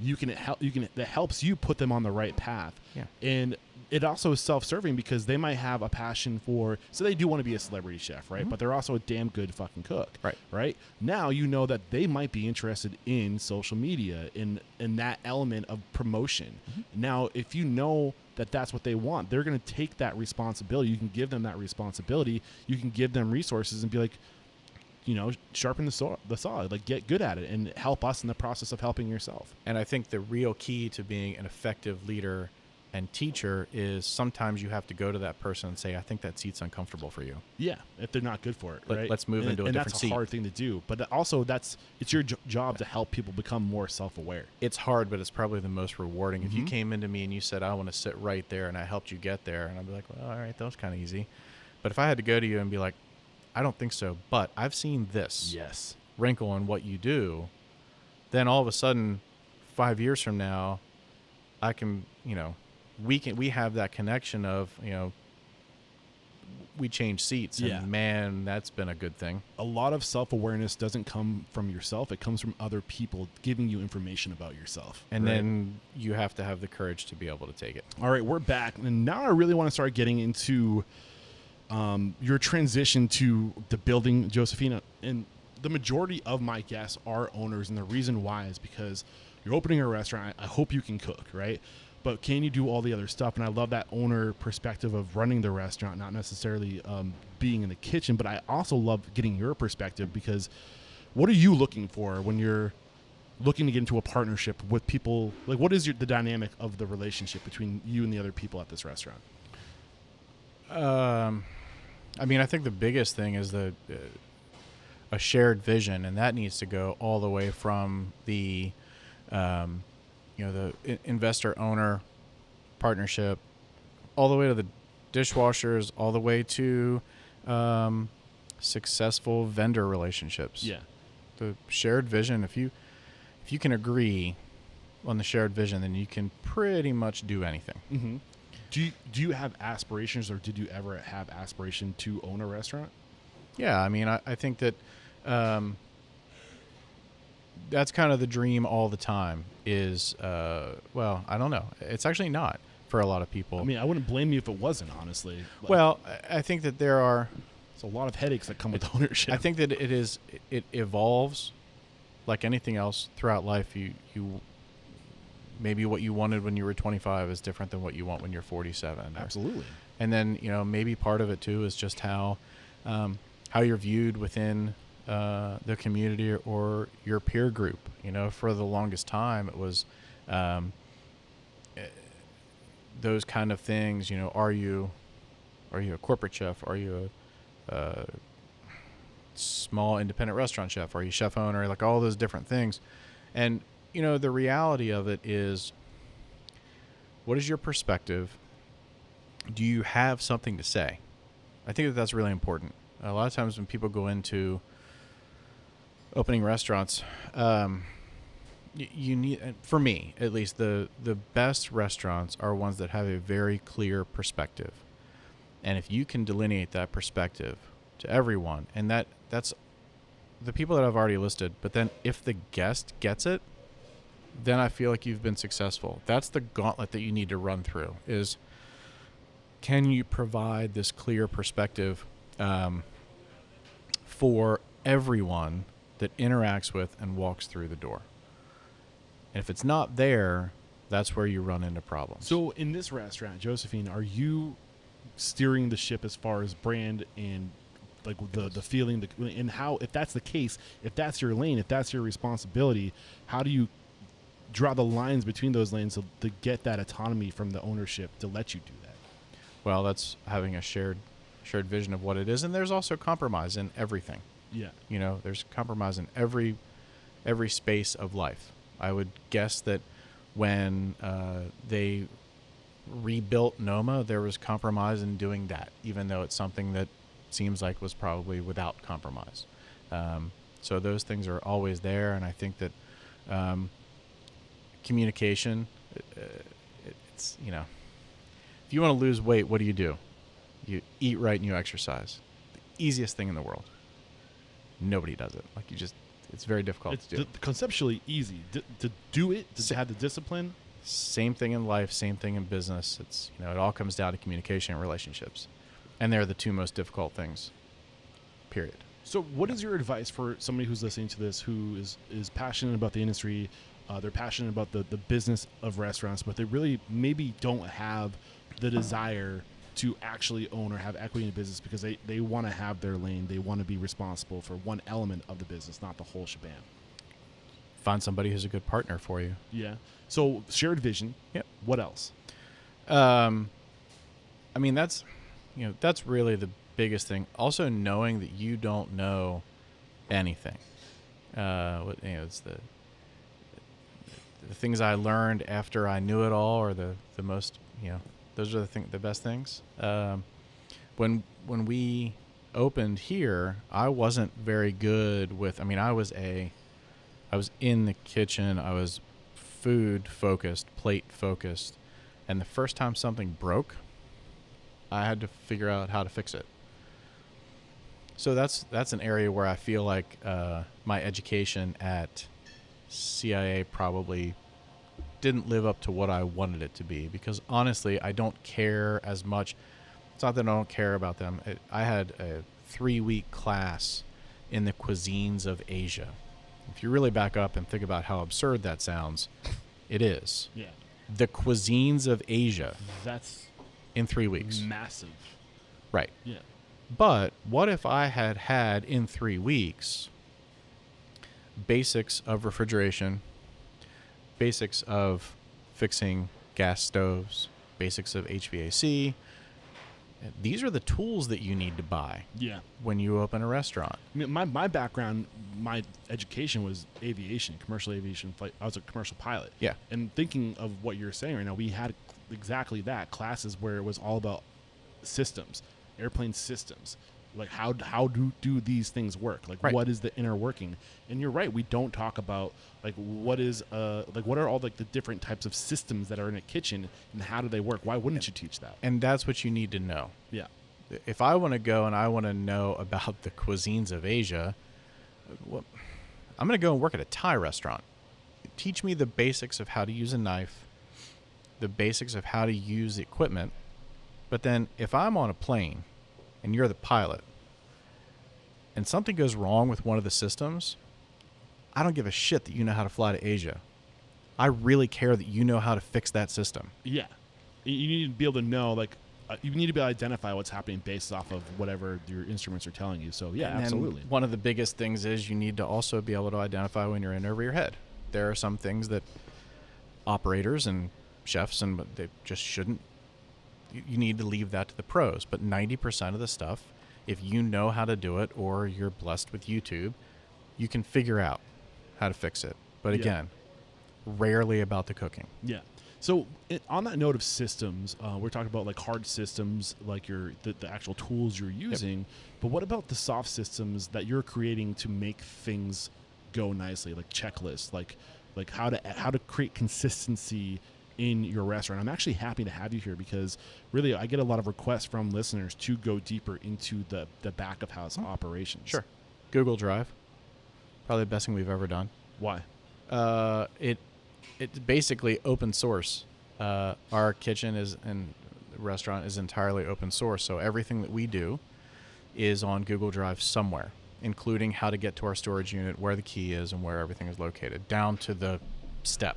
that helps you put them on the right path. Yeah. And it also is self-serving because they might have a passion so they do want to be a celebrity chef, right? Mm-hmm. But they're also a damn good fucking cook. Right. Right. Now you know that they might be interested in social media, in that element of promotion. Mm-hmm. Now, if you know that that's what they want, they're going to take that responsibility. You can give them that responsibility. You can give them resources and be like, sharpen the saw, like get good at it and help us in the process of helping yourself. And I think the real key to being an effective leader and teacher is sometimes you have to go to that person and say, I think that seat's uncomfortable for you. Yeah, if they're not good for it, right? Let's move into a different seat. And that's a hard thing to do. But also it's your job to help people become more self-aware. It's hard, but it's probably the most rewarding. Mm-hmm. If you came into me and you said, I want to sit right there, and I helped you get there, and I'd be like, well, all right, that was kind of easy. But if I had to go to you and be like, I don't think so, but I've seen this wrinkle in what you do, then all of a sudden, 5 years from now, I can, we have that connection of, we change seats, and man, that's been a good thing. A lot of self-awareness doesn't come from yourself. It comes from other people giving you information about yourself. And then you have to have the courage to be able to take it. All right, we're back. And now I really want to start getting into your transition to the building, Josephine. And the majority of my guests are owners. And the reason why is because you're opening a restaurant. I hope you can cook, right? But can you do all the other stuff? And I love that owner perspective of running the restaurant, not necessarily being in the kitchen. But I also love getting your perspective, because what are you looking for when you're looking to get into a partnership with people? Like, what is the dynamic of the relationship between you and the other people at this restaurant? I mean, I think the biggest thing is a shared vision, and that needs to go all the way from the the investor owner partnership, all the way to the dishwashers, all the way to successful vendor relationships. Yeah. The shared vision, if you can agree on the shared vision, then you can pretty much do anything. Mm-hmm. Do you have aspirations, or did you ever have aspiration to own a restaurant? Yeah, I mean, I think that that's kind of the dream all the time is, well, I don't know. It's actually not for a lot of people. I mean, I wouldn't blame you if it wasn't, honestly. Well, I think that there's a lot of headaches that come with ownership. I think that it evolves like anything else throughout life. You maybe what you wanted when you were 25 is different than what you want when you're 47. Absolutely. And then, maybe part of it too is just how you're viewed within the community or your peer group. For the longest time, it was those kind of things. Are you a corporate chef? Are you a small independent restaurant chef? Are you chef owner? Like all those different things. And the reality of it is, what is your perspective? Do you have something to say? I think that's really important. A lot of times when people go into opening restaurants, you need, for me at least, the best restaurants are ones that have a very clear perspective. And if you can delineate that perspective to everyone, and that's the people that I've already listed, but then if the guest gets it, then I feel like you've been successful. That's the gauntlet that you need to run through, is can you provide this clear perspective for everyone that interacts with and walks through the door? And if it's not there, that's where you run into problems. So in this restaurant, Josephine, are you steering the ship as far as brand and like the feeling, and how, if that's the case, if that's your lane, if that's your responsibility, how do you draw the lines between those lanes to get that autonomy from the ownership to let you do that? Well, that's having a shared vision of what it is, and there's also compromise in everything. Yeah. There's compromise in every space of life. I would guess that when they rebuilt Noma, there was compromise in doing that, even though it's something that seems like was probably without compromise. So those things are always there, and I think that communication, it's if you want to lose weight, what do? You eat right and you exercise. The easiest thing in the world. Nobody does it. Like it's very difficult It's to do. conceptually easy to do it, to have the discipline. Same thing in life, same thing in business. It's, it all comes down to communication and relationships. And they're the two most difficult things, period. So what is your advice for somebody who's listening to this, who is passionate about the industry, they're passionate about the business of restaurants, but they really maybe don't have the desire to actually own or have equity in the business because they want to have their lane. They want to be responsible for one element of the business, not the whole shebang. Find somebody who's a good partner for you. Yeah. So shared vision. Yep. What else? I mean, that's really the biggest thing. Also knowing that you don't know anything. It's the things I learned after I knew it all are the most, those are the best things. When we opened here, I wasn't very good with, I was in the kitchen. I was food focused, plate focused. And the first time something broke, I had to figure out how to fix it. So that's an area where I feel like my education at CIA probably didn't live up to what I wanted it to be, because honestly, I don't care as much. It's not that I don't care about them. I had a 3-week class in the cuisines of Asia. If you really back up and think about how absurd that sounds, it is. Yeah. The cuisines of Asia. That's in 3 weeks. massive. Right. Yeah. But what if I had in 3 weeks basics of refrigeration, basics of fixing gas stoves, basics of HVAC? These are the tools that you need to buy when you open a restaurant. I mean, my background, my education was aviation, commercial aviation flight. I was a commercial pilot. Yeah. And thinking of what you're saying right now, we had exactly that, classes where it was all about systems, airplane systems. Like how do these things work? Like right. What is the inner working? And you're right, we don't talk about like what are all like the different types of systems that are in a kitchen and how do they work? Why wouldn't you teach that? And that's what you need to know. Yeah. If I want to go and I want to know about the cuisines of Asia, well, I'm going to go and work at a Thai restaurant. Teach me the basics of how to use a knife, the basics of how to use the equipment. But then if I'm on a plane and you're the pilot and something goes wrong with one of the systems, I don't give a shit that you know how to fly to Asia. I really care that you know how to fix that system. Yeah. You need to be able to know, like, you need to be able to identify what's happening based off of whatever your instruments are telling you. So, yeah, and absolutely. One of the biggest things is you need to also be able to identify when you're in over your head. There are some things that operators and chefs and they just shouldn't. You need to leave that to the pros. But 90% of the stuff, if you know how to do it or you're blessed with YouTube, you can figure out how to fix it. But again, rarely about the cooking. Yeah. So on that note of systems, we're talking about like hard systems, like the actual tools you're using. Yep. But what about the soft systems that you're creating to make things go nicely, like checklists, like how to create consistency in your restaurant? I'm actually happy to have you here because really I get a lot of requests from listeners to go deeper into the back of house operations. Sure. Google Drive, probably the best thing we've ever done. Why? It's basically open source. Our kitchen and restaurant is entirely open source, so everything that we do is on Google Drive somewhere, including how to get to our storage unit, where the key is, and where everything is located, down to the step.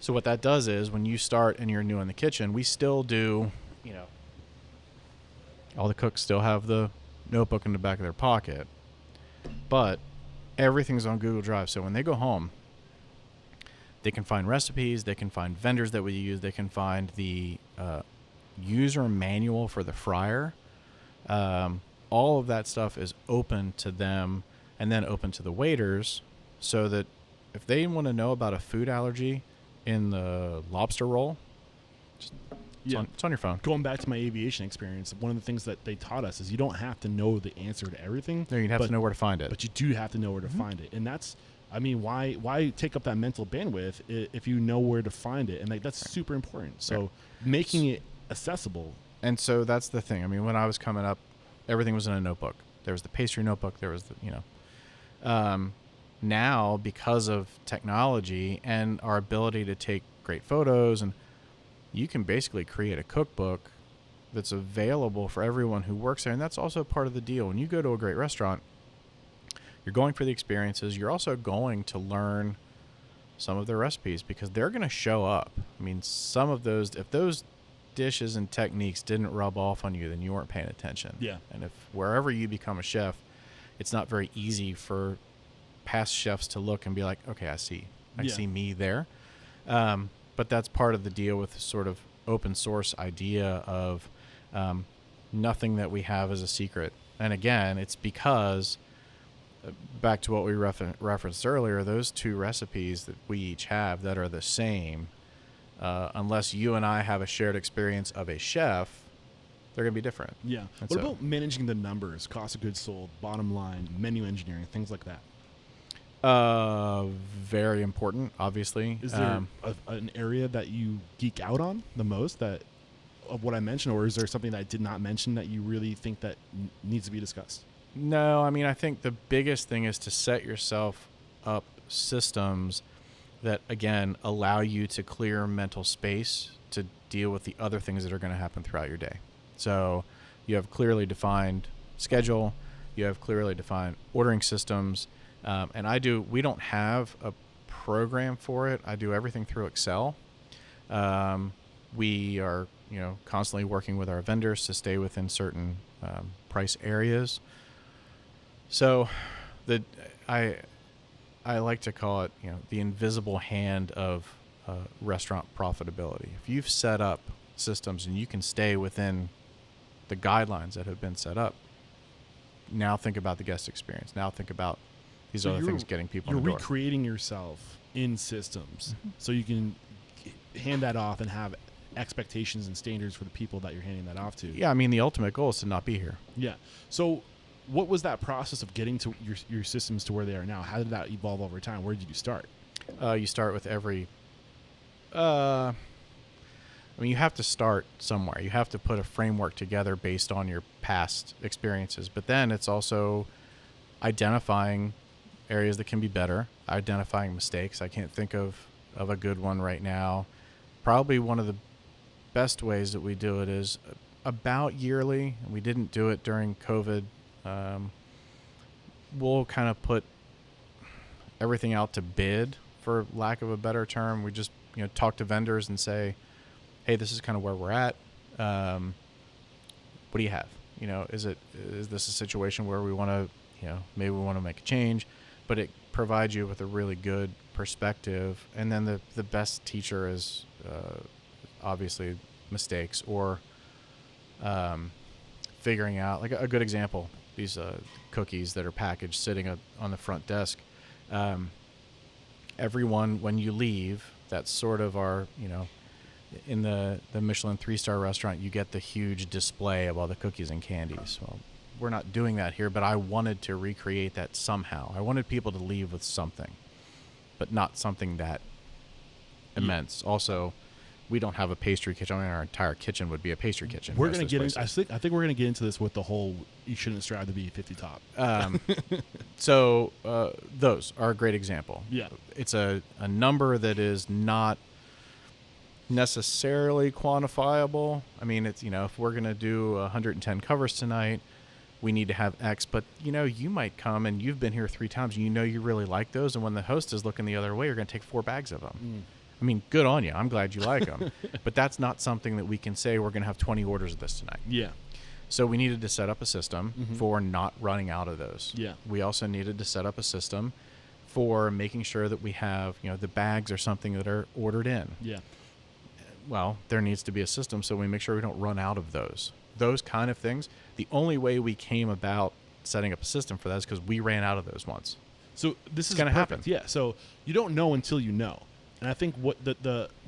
So what that does is when you start and you're new in the kitchen, we still do, all the cooks still have the notebook in the back of their pocket, but everything's on Google Drive. So when they go home, they can find recipes, they can find vendors that we use, they can find the user manual for the fryer. All of that stuff is open to them and then open to the waiters, so that if they want to know about a food allergy in the lobster roll, it's on your phone. Going back to my aviation experience, one of the things that they taught us is you don't have to know the answer to everything. No, you have to know where to find it. But you do have to know where to find it. And that's I mean, why take up that mental bandwidth if you know where to find it? And like that's super important. So making it accessible. And so that's the thing. I mean, when I was coming up, everything was in a notebook. There was the pastry notebook. There was the, now because of technology and our ability to take great photos, and you can basically create a cookbook that's available for everyone who works there. And that's also part of the deal. When you go to a great restaurant, you're going for the experiences. You're also going to learn some of their recipes because they're going to show up. I mean, some of those, if those dishes and techniques didn't rub off on you, then you weren't paying attention. Yeah. And if wherever you become a chef, it's not very easy for past chefs to look and be like, okay, I see me there. But that's part of the deal with sort of open source idea of nothing that we have is a secret. And again, it's because back to what we referenced earlier, those two recipes that we each have that are the same, unless you and I have a shared experience of a chef, they're going to be different. Yeah. And what about managing the numbers, cost of goods sold, bottom line, menu engineering, things like that? Very important, obviously. Is there an area that you geek out on the most of what I mentioned, or is there something that I did not mention that you really think that needs to be discussed? No, I mean, I think the biggest thing is to set yourself up systems that, again, allow you to clear mental space to deal with the other things that are going to happen throughout your day. So you have clearly defined schedule, you have clearly defined ordering systems, and we don't have a program for it. I do everything through Excel. We are, constantly working with our vendors to stay within certain price areas. So I like to call it, the invisible hand of restaurant profitability. If you've set up systems and you can stay within the guidelines that have been set up, now think about the guest experience. Now think about these other things getting people in the door. You're recreating yourself in systems so you can hand that off and have expectations and standards for the people that you're handing that off to. Yeah, I mean, the ultimate goal is to not be here. Yeah. So what was that process of getting to your systems to where they are now? How did that evolve over time? Where did you start? You start with every... you have to start somewhere. You have to put a framework together based on your past experiences. But then it's also identifying areas that can be better, identifying mistakes. I can't think of a good one right now. Probably one of the best ways that we do it is about yearly. We didn't do it during COVID. We'll kind of put everything out to bid, for lack of a better term. We just talk to vendors and say, hey, this is kind of where we're at. What do you have? Is this a situation where we want to, maybe we want to make a change, but it provides you with a really good perspective. And then the best teacher is obviously mistakes or figuring out, like a good example, these cookies that are packaged sitting on the front desk. Everyone, when you leave, that's sort of our, in the Michelin 3-star restaurant, you get the huge display of all the cookies and candies. Well, we're not doing that here, but I wanted to recreate that somehow. I wanted people to leave with something, but not something that immense. Also, we don't have a pastry kitchen. I mean, our entire kitchen would be a pastry kitchen. We're going to get into, I think we're going to get into this with the whole, you shouldn't strive to be 50 top. So those are a great example. Yeah. It's a number that is not necessarily quantifiable. I mean, it's, if we're going to do 110 covers tonight, we need to have X, but you might come and you've been here 3 times and you really like those. And when the host is looking the other way, you're going to take 4 bags of them. I mean, good on you. I'm glad you like them, but that's not something that we can say we're going to have 20 orders of this tonight. Yeah. So we needed to set up a system for not running out of those. Yeah. We also needed to set up a system for making sure that we have, the bags are something that are ordered in. Yeah. Well, there needs to be a system so we make sure we don't run out of those kind of things. The only way we came about setting up a system for that is because we ran out of those once. So this is going to happen. Yeah. So you don't know until you know. And I think what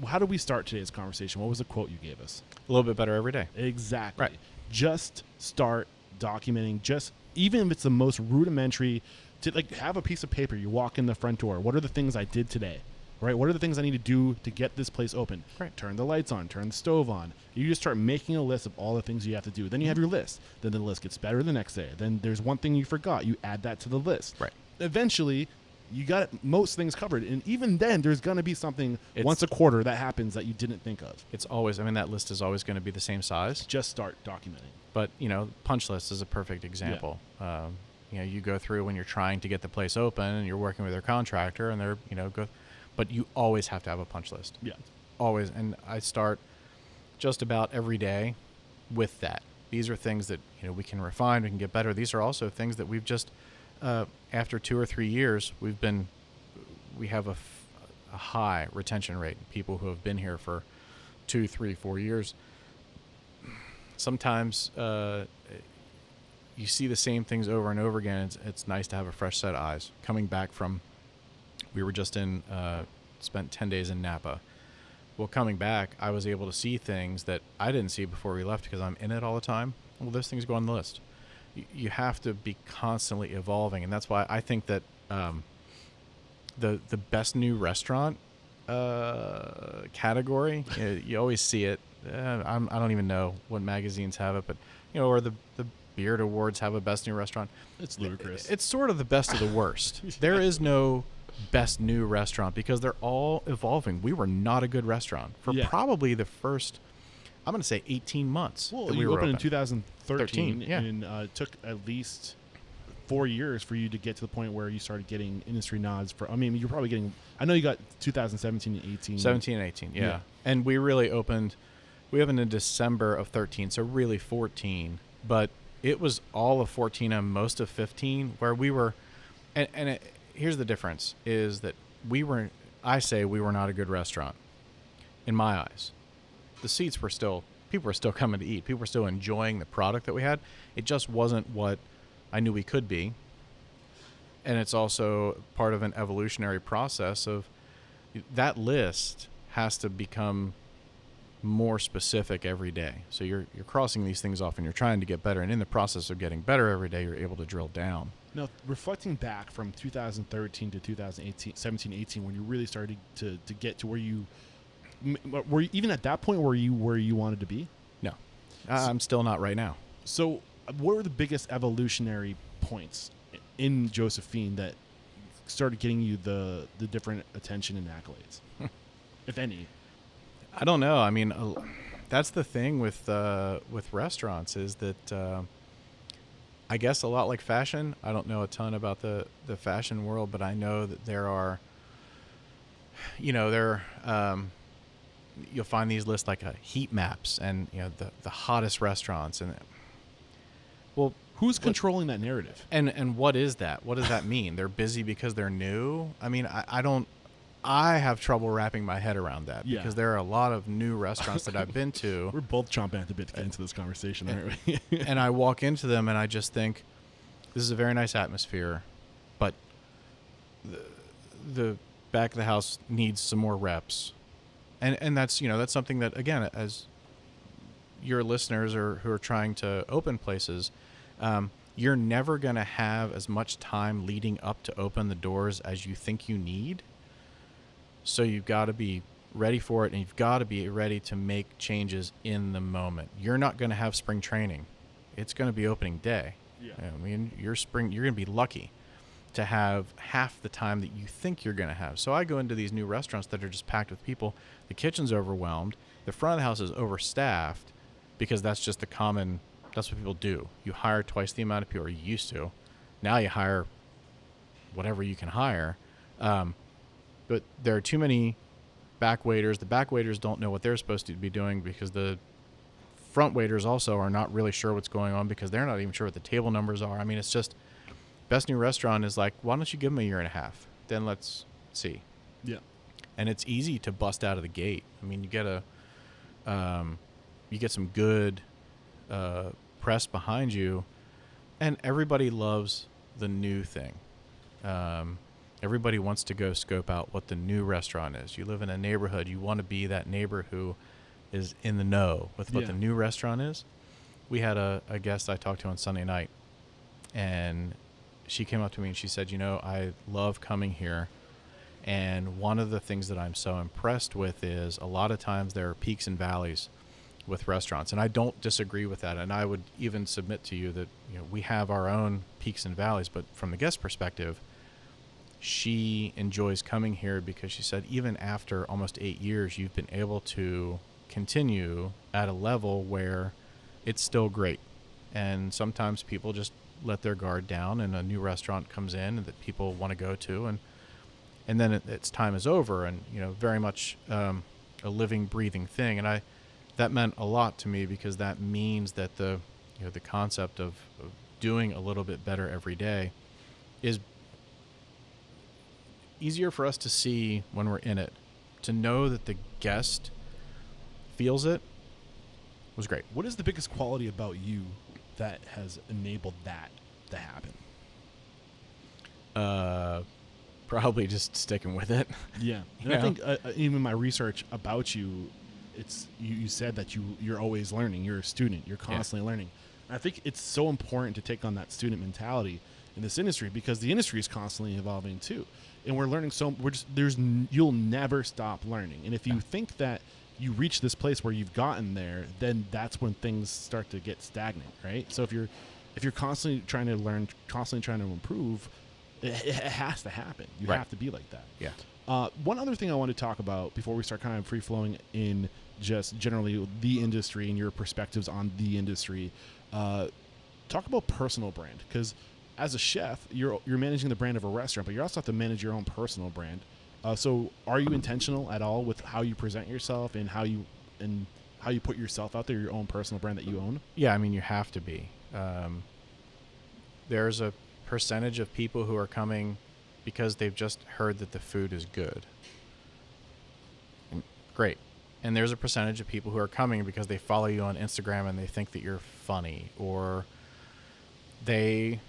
how do we start today's conversation? What was the quote you gave us? A little bit better every day. Exactly. Right. Just start documenting, just even if it's the most rudimentary, to like have a piece of paper. You walk in the front door. What are the things I did today? Right? What are the things I need to do to get this place open? Right. Turn the lights on, turn the stove on. You just start making a list of all the things you have to do. Then you have your list. Then the list gets better the next day. Then there's one thing you forgot. You add that to the list. Right. Eventually, you got most things covered. And even then, there's going to be something once a quarter that happens that you didn't think of. It's always, I mean, that list is always going to be the same size. Just start documenting. But, you know, punch list is a perfect example. You know, you go through when you're trying to get the place open and you're working with your contractor and they're, you know, but you always have to have a punch list. Yeah. Always. And I start just about every day with that. These are things that, you know, we can refine, we can get better. These are also things that we've just, after 2 or 3 years, we have a high retention rate. People who have been here for 2, 3, 4 years. Sometimes you see the same things over and over again. It's nice to have a fresh set of eyes. Coming back from, we were just spent 10 days in Napa. Well, coming back, I was able to see things that I didn't see before we left because I'm in it all the time. Well, those things go on the list. You have to be constantly evolving, and that's why I think that the best new restaurant category, you always see it. I don't even know what magazines have it, but you know, or the Beard Awards have a best new restaurant. It's ludicrous. It's sort of the best of the worst. There is no best new restaurant because they're all evolving. We were not a good restaurant for probably the first, I'm going to say 18 months. Well, that you were opened in open. 2013, yeah. and it took at least 4 years for you to get to the point where you started getting industry nods for, I mean, you're probably getting, I know you got 2017 and 18. 17 and 18, yeah. And we opened in December of 13, so really 14. But it was all of 14 and most of 15 where we were, here's the difference, is that I say we were not a good restaurant in my eyes. The seats were still, people were still coming to eat. People were still enjoying the product that we had. It just wasn't what I knew we could be. And it's also part of an evolutionary process of that list has to become more specific every day. So you're crossing these things off and you're trying to get better. And in the process of getting better every day, you're able to drill down. Now, reflecting back from 2013 to 2018, 17, 18, when you really started to get to where you were, even at that point where you wanted to be? No, I'm still not right now. So what were the biggest evolutionary points in Josephine that started getting you the different attention and accolades, if any? I don't know. I mean, that's the thing with restaurants is that I guess a lot like fashion. I don't know a ton about the fashion world, but I know that there are, you know, you'll find these lists like heat maps and, you know, the hottest restaurants. And well, who's controlling that narrative? And what is that? What does that mean? They're busy because they're new? I mean, I have trouble wrapping my head around that because there are a lot of new restaurants that I've been to. We're both chomping at the bit to get into this conversation, aren't we? And I walk into them and I just think, this is a very nice atmosphere, but the back of the house needs some more reps. And that's, you know, that's something that, again, as your listeners who are trying to open places, you're never going to have as much time leading up to open the doors as you think you need. So you've got to be ready for it, and you've got to be ready to make changes in the moment. You're not going to have spring training. It's going to be opening day. Yeah. I mean, you're going to be lucky to have half the time that you think you're going to have. So I go into these new restaurants that are just packed with people. The kitchen's overwhelmed. The front of the house is overstaffed because that's just that's what people do. You hire twice the amount of people you used to. Now you hire whatever you can hire. But there are too many back waiters. The back waiters don't know what they're supposed to be doing because the front waiters also are not really sure what's going on because they're not even sure what the table numbers are. I mean, it's just best new restaurant is like, why don't you give them a year and a half? Then let's see. Yeah. And it's easy to bust out of the gate. I mean, you get some good press behind you, and everybody loves the new thing. Everybody wants to go scope out what the new restaurant is. You live in a neighborhood. You want to be that neighbor who is in the know with what the new restaurant is. we had a guest I talked to on Sunday night, and she came up to me and she said, I love coming here. And one of the things that I'm so impressed with is a lot of times there are peaks and valleys with restaurants. And I don't disagree with that. And I would even submit to you that, we have our own peaks and valleys. But from the guest perspective, she enjoys coming here because she said even after almost 8 years, you've been able to continue at a level where it's still great. And sometimes people just let their guard down and a new restaurant comes in that people want to go to, and then its time is over, and very much a living, breathing thing. And that meant a lot to me, because that means that the concept of doing a little bit better every day is easier for us to see when we're in it. To know that the guest feels it was great. What is the biggest quality about you that has enabled that to happen? Probably just sticking with it. Yeah. And I think even my research about you, it's you said that you're always learning. You're a student. You're constantly learning. And I think it's so important to take on that student mentality in this industry, because the industry is constantly evolving too. And we're learning you'll never stop learning. And if you think that you reach this place where you've gotten there, then that's when things start to get stagnant, right? So if you're constantly trying to learn, constantly trying to improve, it has to happen. You have to be like that. Yeah. One other thing I want to talk about before we start kind of free-flowing in just generally the industry and your perspectives on the industry, talk about personal brand, because as a chef, you're managing the brand of a restaurant, but you also have to manage your own personal brand. So are you intentional at all with how you present yourself and how you put yourself out there, your own personal brand that you own? Yeah, I mean, you have to be. There's a percentage of people who are coming because they've just heard that the food is good. And great. And there's a percentage of people who are coming because they follow you on Instagram and they think that you're funny, or they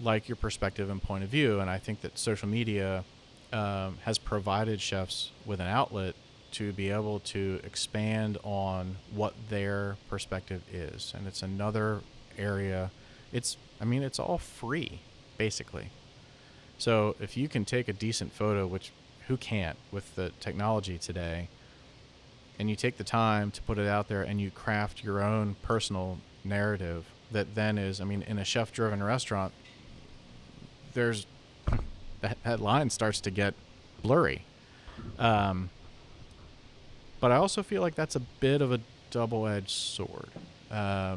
like your perspective and point of view. And I think that social media has provided chefs with an outlet to be able to expand on what their perspective is. And it's another area. It's all free, basically. So if you can take a decent photo, which who can't with the technology today, and you take the time to put it out there and you craft your own personal narrative that then is, in a chef-driven restaurant, there's that line starts to get blurry. But I also feel like that's a bit of a double-edged sword. I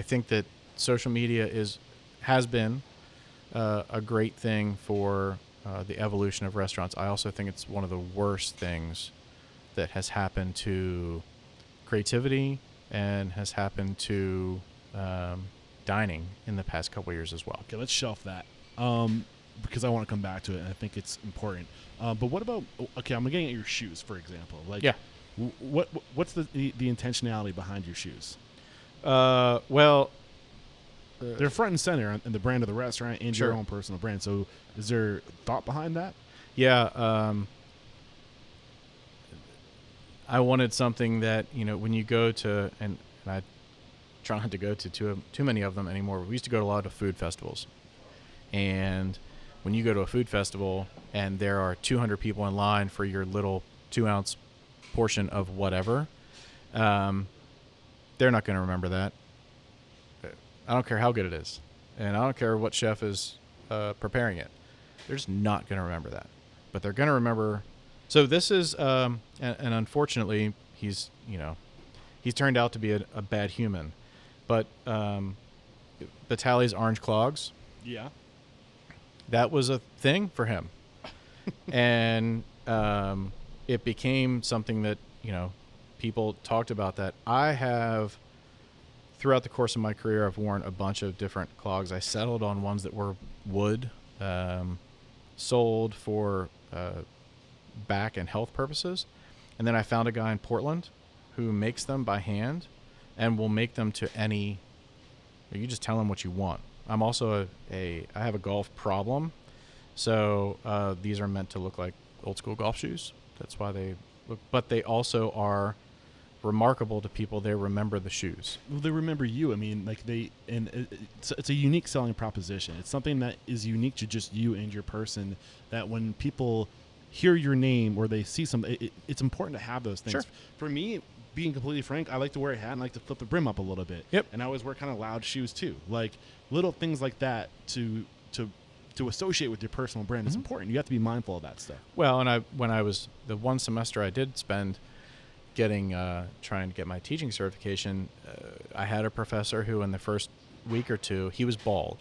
think that social media has been a great thing for the evolution of restaurants. I also think it's one of the worst things that has happened to creativity and has happened to dining in the past couple of years as well. Okay, let's shelf that because I want to come back to it, and I think it's important. But what about? Okay, I'm getting at your shoes, for example. What's the intentionality behind your shoes? They're front and center in the brand of the restaurant and your own personal brand. So is there thought behind that? Yeah. I wanted something that, when you go to, and I try not to go to too many of them anymore. We used to go to a lot of food festivals. And when you go to a food festival and there are 200 people in line for your little 2-ounce portion of whatever, they're not going to remember that. I don't care how good it is, and I don't care what chef is preparing it. They're just not going to remember that. But they're going to remember. So this is, and unfortunately, he's turned out to be a bad human. But Batali's orange clogs. Yeah. That was a thing for him. And it became something that, people talked about that. I have, throughout the course of my career, I've worn a bunch of different clogs. I settled on ones that were wood, sold for back and health purposes. And then I found a guy in Portland who makes them by hand and will make them to any, you just tell him what you want. I'm also I have a golf problem. So these are meant to look like old school golf shoes. That's why they look, but they also are remarkable to people. They remember the shoes. Well, they remember you. I mean, like it's a unique selling proposition. It's something that is unique to just you and your person, that when people hear your name or they see something, it's important to have those things. Sure. For me, being completely frank, I like to wear a hat and I like to flip the brim up a little bit. Yep. And I always wear kind of loud shoes too. Like little things like that to associate with your personal brand is important. You have to be mindful of that stuff. Well, and when I was the one semester I did spend trying to get my teaching certification, I had a professor who in the first week or two, he was bald,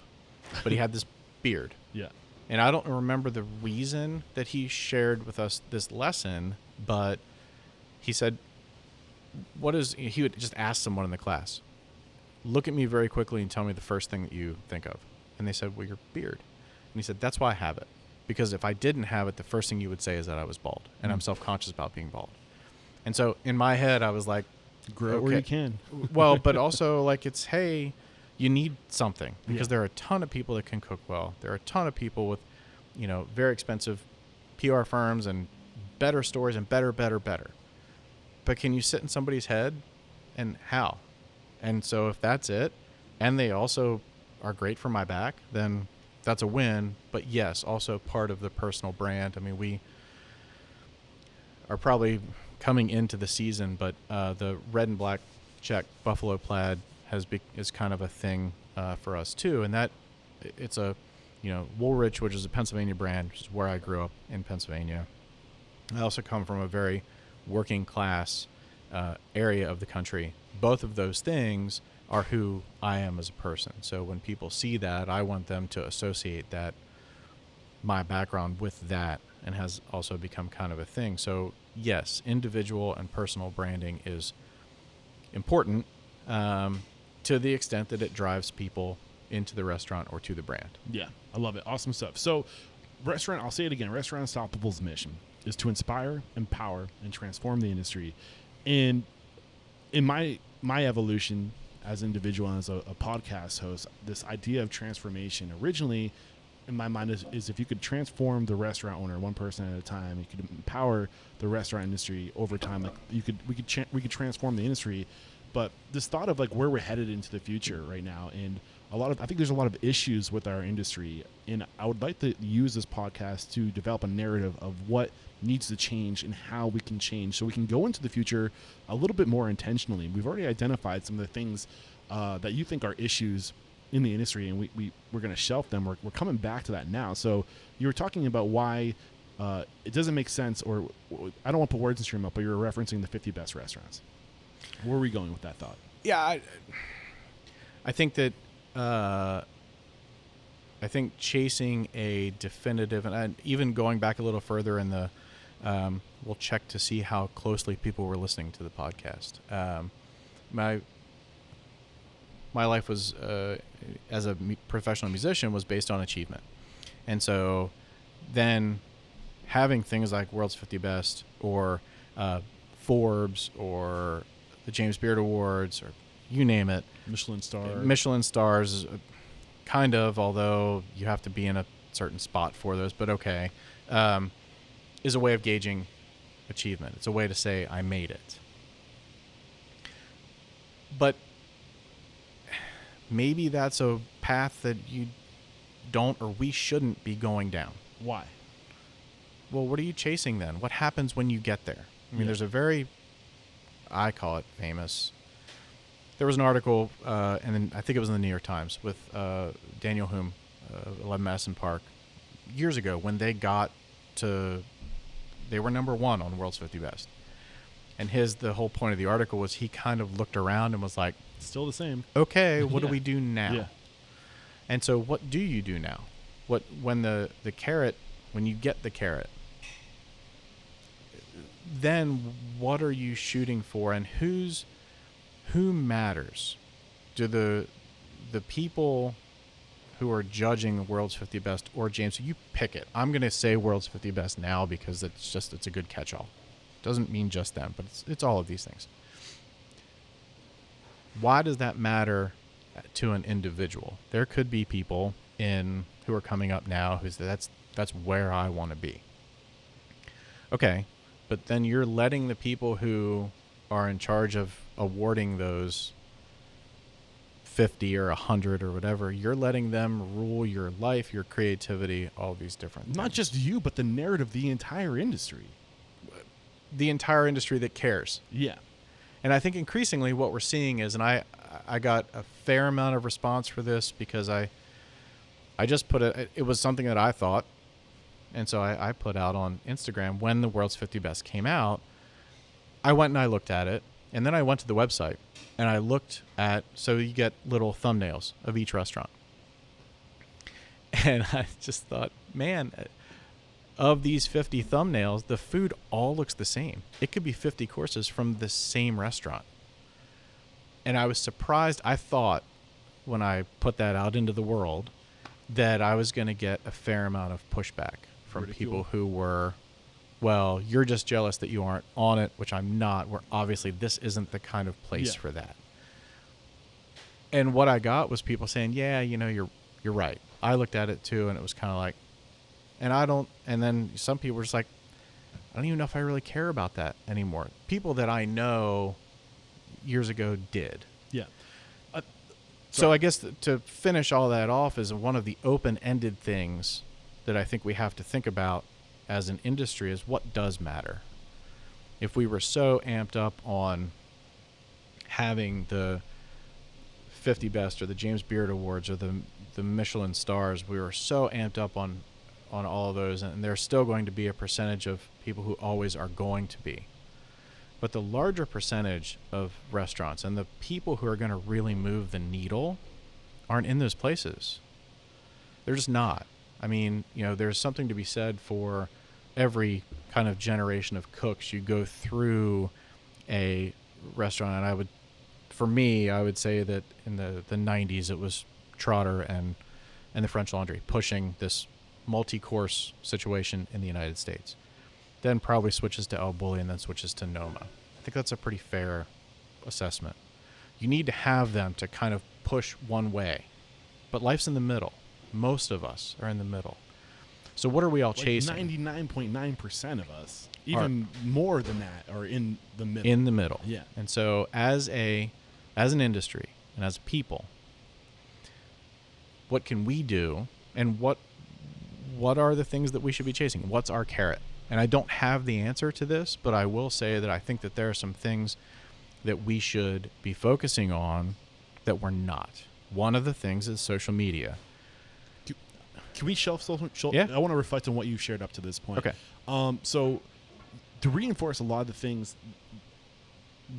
but he had this beard. Yeah. And I don't remember the reason that he shared with us this lesson, but he said, he would just ask someone in the class, look at me very quickly and tell me the first thing that you think of. And they said, well, your beard. And he said, that's why I have it. Because if I didn't have it, the first thing you would say is that I was bald. And I'm self-conscious about being bald. And so in my head, I was like, grow where you can. Well, but also like it's, hey, you need something. Because there are a ton of people that can cook well. There are a ton of people with, very expensive PR firms and better stores and better. But can you sit in somebody's head, and how? And so if that's it, and they also are great for my back, then that's a win. But yes, also part of the personal brand. I mean, we are probably coming into the season, but the red and black check buffalo plaid is kind of a thing for us too. And that it's a, Woolrich, which is a Pennsylvania brand, which is where I grew up in Pennsylvania. I also come from a very working class area of the country. Both of those things are who I am as a person. So when people see that, I want them to associate that, my background, with that, and has also become kind of a thing. So yes, individual and personal branding is important to the extent that it drives people into the restaurant or to the brand. Yeah, I love it. Awesome stuff. So I'll say it again, Restaurant Unstoppable's mission is to inspire, empower, and transform the industry. And in my evolution as an individual and as a podcast host, this idea of transformation originally in my mind is if you could transform the restaurant owner one person at a time, you could empower the restaurant industry over time. Like we could transform the industry. But this thought of like where we're headed into the future right now, and I think there's a lot of issues with our industry, and I would like to use this podcast to develop a narrative of what needs to change and how we can change, so we can go into the future a little bit more intentionally. We've already identified some of the things that you think are issues in the industry, and we're going to shelf them. We're coming back to that now. So you were talking about why it doesn't make sense, or I don't want to put words in your mouth, but you were referencing the 50 best restaurants. Where are we going with that thought? Yeah, I think that I think chasing a definitive, and even going back a little further in the, we'll check to see how closely people were listening to the podcast. My life was, as a professional musician, was based on achievement. And so then having things like World's 50 Best or Forbes or the James Beard Awards, or you name it. Michelin stars, kind of, although you have to be in a certain spot for those, but okay, is a way of gauging achievement. It's a way to say, I made it. But maybe that's a path that you don't, or we shouldn't be going down. Why? Well, what are you chasing then? What happens when you get there? I mean, there's a very, I call it famous. There was an article, and then I think it was in the New York Times, with Daniel Hume, 11 Madison Park, years ago, when they were number one on World's 50 Best. And the whole point of the article was he kind of looked around and was like, still the same. Okay, what do we do now? Yeah. And so what do you do now? When you get the carrot, then what are you shooting for, and who matters? Do the people who are judging the World's 50 Best, or James, you pick it. I'm going to say World's 50 Best now because it's a good catch-all. Doesn't mean just them, but it's all of these things. Why does that matter to an individual? There could be people who are coming up now that's where I want to be. Okay, but then you're letting the people who are in charge of awarding those 50 or 100 or whatever, you're letting them rule your life, your creativity, all these different Not things. just you, but the narrative of the entire industry. The entire industry that cares. Yeah. And I think increasingly what we're seeing is, and I got a fair amount of response for this because I just put it was something that I thought. And so I put out on Instagram when the World's 50 Best came out. I went and I looked at it, and then I went to the website and I looked at, so you get little thumbnails of each restaurant. And I just thought, man, of these 50 thumbnails, the food all looks the same. It could be 50 courses from the same restaurant. And I was surprised. I thought when I put that out into the world that I was going to get a fair amount of pushback from people who were, well, you're just jealous that you aren't on it, which I'm not, where obviously this isn't the kind of place for that. And what I got was people saying, yeah, you're right. I looked at it too, and it was kind of like, and then some people were just like, I don't even know if I really care about that anymore. People that I know years ago did. Yeah. So I guess to finish all that off is one of the open-ended things that I think we have to think about as an industry is what does matter. If we were so amped up on having the 50 Best or the James Beard Awards or the Michelin stars, we were so amped up on all of those, and there's still going to be a percentage of people who always are going to be. But the larger percentage of restaurants and the people who are going to really move the needle aren't in those places. They're just not. I mean, there's something to be said for every kind of generation of cooks. You go through a restaurant, and I would say that in the 90s it was Trotter and the French Laundry pushing this multi-course situation in the United States. Then probably switches to El Bulli and then switches to Noma. I think that's a pretty fair assessment. You need to have them to kind of push one way. But life's in the middle. Most of us are in the middle. So what are we all chasing? 99.9% of us, even more than that, are in the middle. In the middle. Yeah. And so as an industry and as a people, what can we do, and what are the things that we should be chasing? What's our carrot? And I don't have the answer to this, but I will say that I think that there are some things that we should be focusing on that we're not. One of the things is social media. Can we shelf social? Yeah. I want to reflect on what you shared up to this point. Okay. So to reinforce a lot of the things,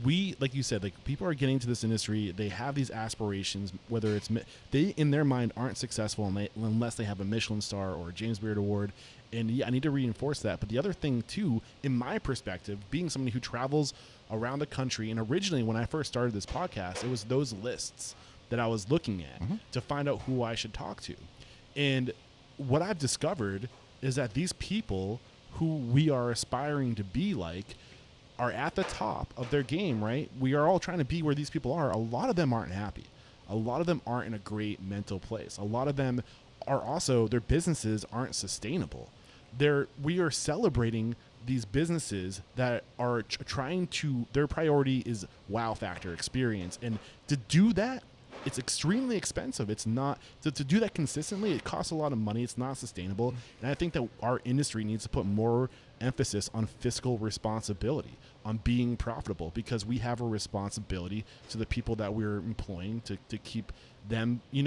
like you said, like people are getting into this industry. They have these aspirations, whether it's they in their mind aren't successful unless they have a Michelin star or a James Beard Award. And yeah, I need to reinforce that. But the other thing too, in my perspective, being somebody who travels around the country, and originally when I first started this podcast, it was those lists that I was looking at to find out who I should talk to. And what I've discovered is that these people who we are aspiring to be like are at the top of their game, right? We are all trying to be where these people are. A lot of them aren't happy. A lot of them aren't in a great mental place. A lot of them are also, their businesses aren't sustainable. We are celebrating these businesses that are trying to, their priority is wow factor experience. And to do that, it's extremely expensive. It's not, to do that consistently, it costs a lot of money. It's not sustainable. And I think that our industry needs to put more emphasis on fiscal responsibility, on being profitable, because we have a responsibility to the people that we're employing to keep them, do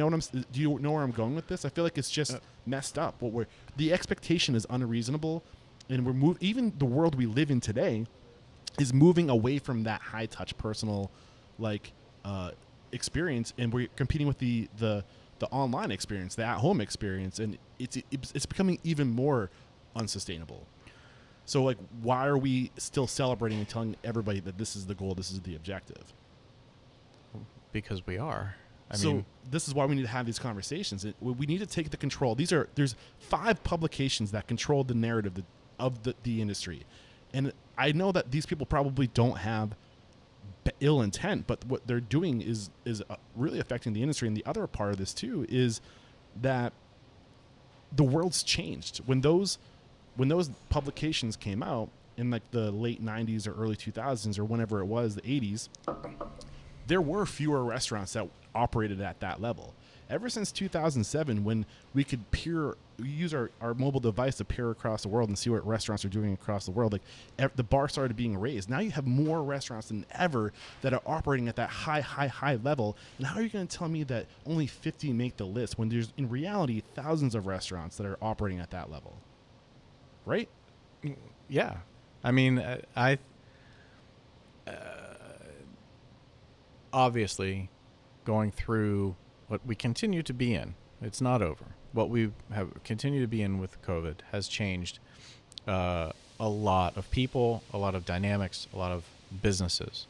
you know where I'm going with this? I feel like it's just messed up. The expectation is unreasonable, and even the world we live in today is moving away from that high touch personal experience, and we're competing with the online experience, the at home experience, and it's becoming even more unsustainable. So why are we still celebrating and telling everybody that this is the goal, this is the objective? Because we are. I mean, mean, this is why we need to have these conversations. We need to take the control. There's 5 publications that control the narrative of the industry, and I know that these people probably don't have ill intent, but what they're doing is really affecting the industry. And the other part of this too is that the world's changed. When those publications came out, in like the late 90s or early 2000s or whenever it was, the 80s, there were fewer restaurants that operated at that level. Ever since 2007, when we could use our mobile device to peer across the world and see what restaurants are doing across the world, like the bar started being raised. Now you have more restaurants than ever that are operating at that high level. And how are you going to tell me that only 50 make the list when there's, in reality, thousands of restaurants that are operating at that level? Right? Yeah. I mean, obviously going through what we continue to be in, it's not over. What we have continued to be in with COVID has changed a lot of people, a lot of dynamics, a lot of businesses.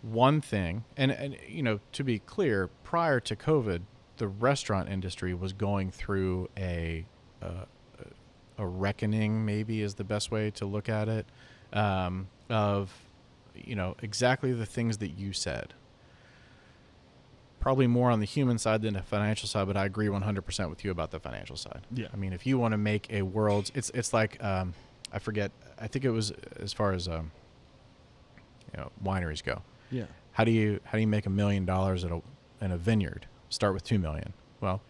One thing, and you know, to be clear, prior to COVID, the restaurant industry was going through a reckoning, maybe is the best way to look at it, of, you know, exactly the things that you said. Probably more on the human side than the financial side, but I agree 100% with you about the financial side. Yeah. I mean, if you want to make a world's, it's like, I forget, I think it was as far as, you know, wineries go. Yeah. How do you make $1 million in a vineyard? Start with $2 million. Well,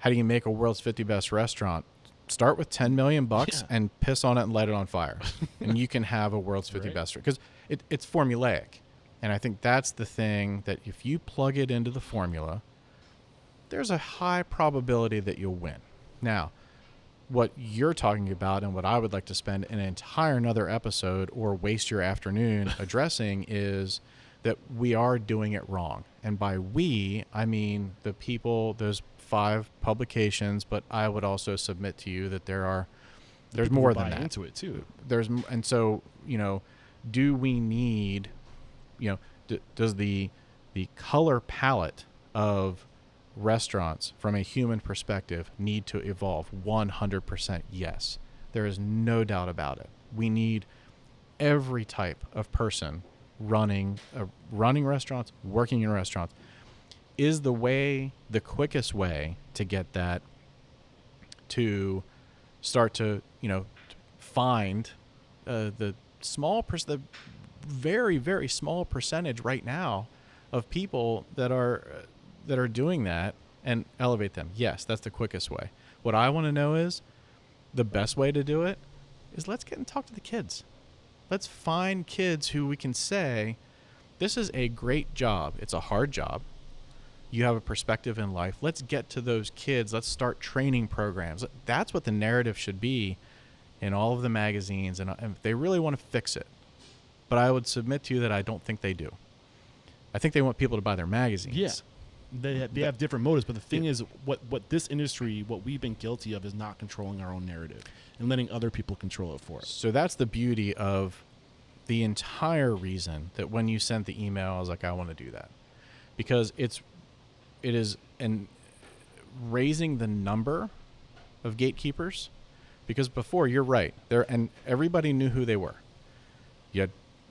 how do you make a world's 50 best restaurant? Start with $10 million and piss on it and light it on fire, and you can have a world's 50 best, because it's formulaic. And I think that's the thing, that if you plug it into the formula, there's a high probability that you'll win. Now, what you're talking about and what I would like to spend an entire another episode or waste your afternoon addressing is that we are doing it wrong. And by we, I mean the people, those 5 publications, but I would also submit to you that there's more than that. Into it too. And so, you know, do we need, you know, does the color palette of restaurants from a human perspective need to evolve? 100% yes. There is no doubt about it. We need every type of person running restaurants, working in restaurants. Is the quickest way to get that, to start to, you know, find the very, very small percentage right now of people that are doing that and elevate them. Yes, that's the quickest way. What I want to know is the best way to do it is let's get and talk to the kids. Let's find kids who we can say, this is a great job. It's a hard job. You have a perspective in life. Let's get to those kids. Let's start training programs. That's what the narrative should be in all of the magazines, and if they really want to fix it. But I would submit to you that I don't think they do. I think they want people to buy their magazines. Yeah. They have different motives, but the thing is, what this industry, what we've been guilty of, is not controlling our own narrative and letting other people control it for us. So that's the beauty of the entire reason that when you sent the email, I was like, I want to do that. Because it is raising the number of gatekeepers. Because before, you're right, and everybody knew who they were.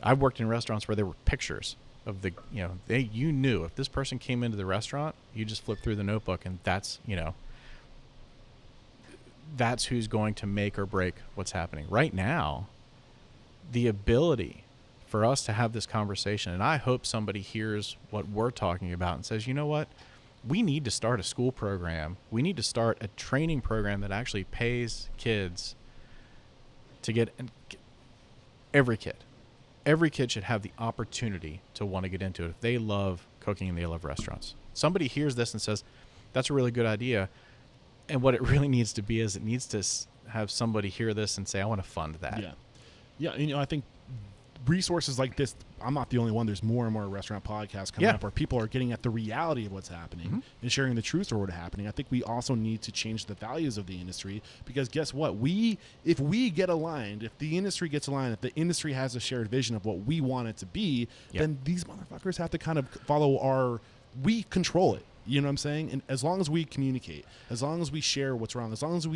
I've worked in restaurants where there were pictures of the, you know, you knew if this person came into the restaurant, you just flip through the notebook, and that's, you know, that's who's going to make or break what's happening. Right now, the ability for us to have this conversation, and I hope somebody hears what we're talking about and says, you know what, we need to start a school program. We need to start a training program that actually pays kids to get every kid. Every kid should have the opportunity to want to get into it if they love cooking and they love restaurants. Somebody hears this and says, that's a really good idea. And what it really needs to be is it needs to have somebody hear this and say, I want to fund that. Yeah. Yeah. And, you know, I think resources like this, I'm not the only one. There's more and more restaurant podcasts coming up where people are getting at the reality of what's happening and sharing the truth of what's happening. I think we also need to change the values of the industry, because guess what? If we get aligned, if the industry gets aligned, if the industry has a shared vision of what we want it to be, then these motherfuckers have to kind of follow we control it. You know what I'm saying? And as long as we communicate, as long as we share what's wrong, as long as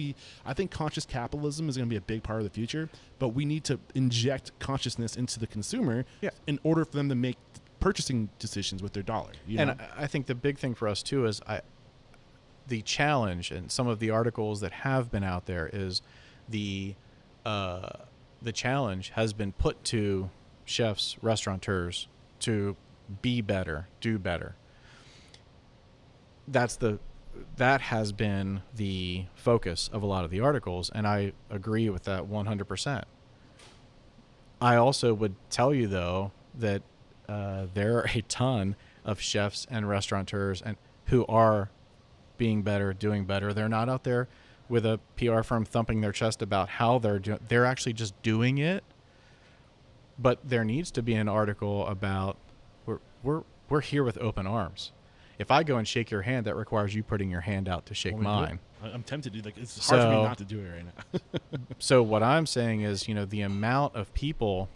I think conscious capitalism is going to be a big part of the future, but we need to inject consciousness into the consumer in order for them to make purchasing decisions with their dollar. You know? I think the big thing for us too is the challenge, and some of the articles that have been out there, is the the challenge has been put to chefs, restaurateurs to be better, do better. That has been the focus of a lot of the articles, and I agree with that 100%. I also would tell you, though, that there are a ton of chefs and restaurateurs and who are being better, doing better. They're not out there with a PR firm thumping their chest about how they're doing. They're actually just doing it. But there needs to be an article about we're here with open arms. If I go and shake your hand, that requires you putting your hand out to shake mine. I'm tempted to do, like, it's hard for me not to do it right now. So what I'm saying is, the amount of people,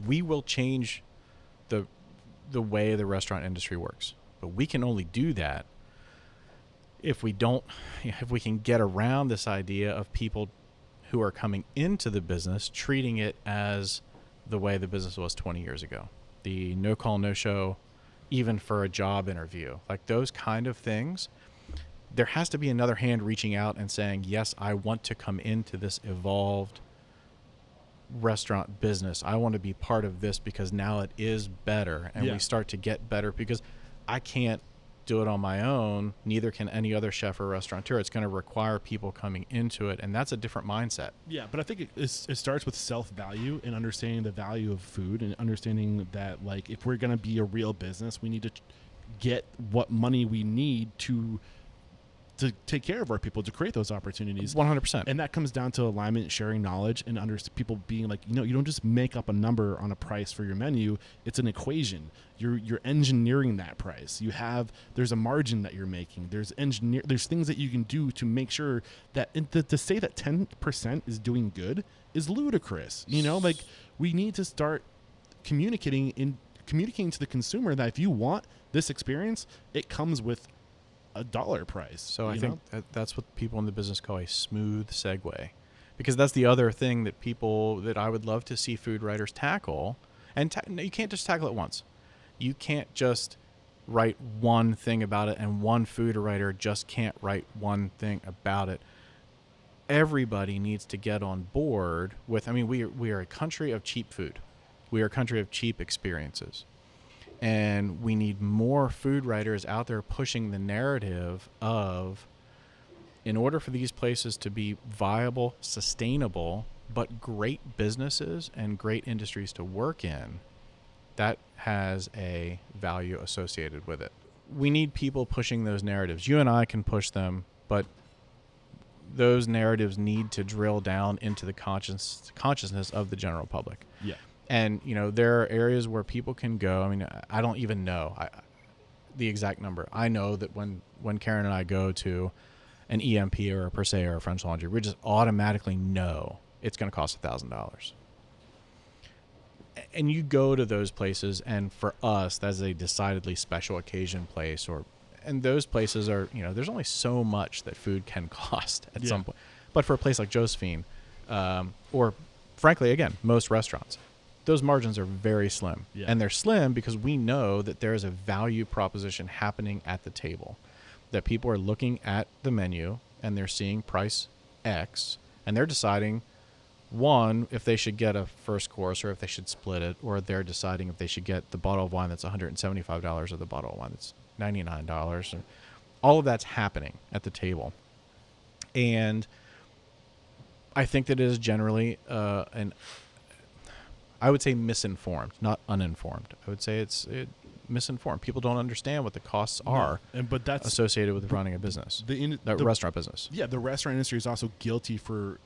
we will change the way the restaurant industry works, but we can only do that if we can get around this idea of people who are coming into the business treating it as the way the business was 20 years ago. The no call, no show, even for a job interview, like those kind of things. There has to be another hand reaching out and saying, yes, I want to come into this evolved restaurant business. I want to be part of this because now it is better, and we start to get better, because I can't do it on my own. Neither can any other chef or restaurateur. It's going to require people coming into it, and that's a different mindset. Yeah, but I think it starts with self-value and understanding the value of food, and understanding that, like, if we're going to be a real business, we need to get what money we need to take care of our people, to create those opportunities. 100%. And that comes down to alignment, sharing knowledge, and people being like, you don't just make up a number on a price for your menu. It's an equation. You're engineering that price. There's a margin that you're making. There's things that you can do to make sure that, to say that 10% is doing good is ludicrous. Like, we need to start communicating to the consumer that if you want this experience, it comes with a dollar price. So I think that's what people in the business call a smooth segue, because that's the other thing that I would love to see food writers tackle. And you can't just tackle it once. You can't just write one thing about it, and one food writer just can't write one thing about it. Everybody needs to get on board with, we are a country of cheap food. We are a country of cheap experiences. And we need more food writers out there pushing the narrative of, in order for these places to be viable, sustainable, but great businesses and great industries to work in, that has a value associated with it. We need people pushing those narratives. You and I can push them, but those narratives need to drill down into the consciousness of the general public. Yeah. And, there are areas where people can go. I don't even know the exact number. I know that when Karen and I go to an EMP or a Per Se or a French Laundry, we just automatically know it's going to cost $1,000. And you go to those places, and for us, that's a decidedly special occasion place. And those places are, there's only so much that food can cost at some point. But for a place like Josephine, or frankly, again, most restaurants, those margins are very slim. Yeah. And they're slim because we know that there is a value proposition happening at the table, that people are looking at the menu and they're seeing price X, and they're deciding, one, if they should get a first course or if they should split it, or they're deciding if they should get the bottle of wine that's $175 or the bottle of wine that's $99. And all of that's happening at the table. And I think that it is generally I would say misinformed, not uninformed. I would say it's misinformed. People don't understand what the costs are, but that's associated with running a business, the restaurant business. Yeah, the restaurant industry is also guilty for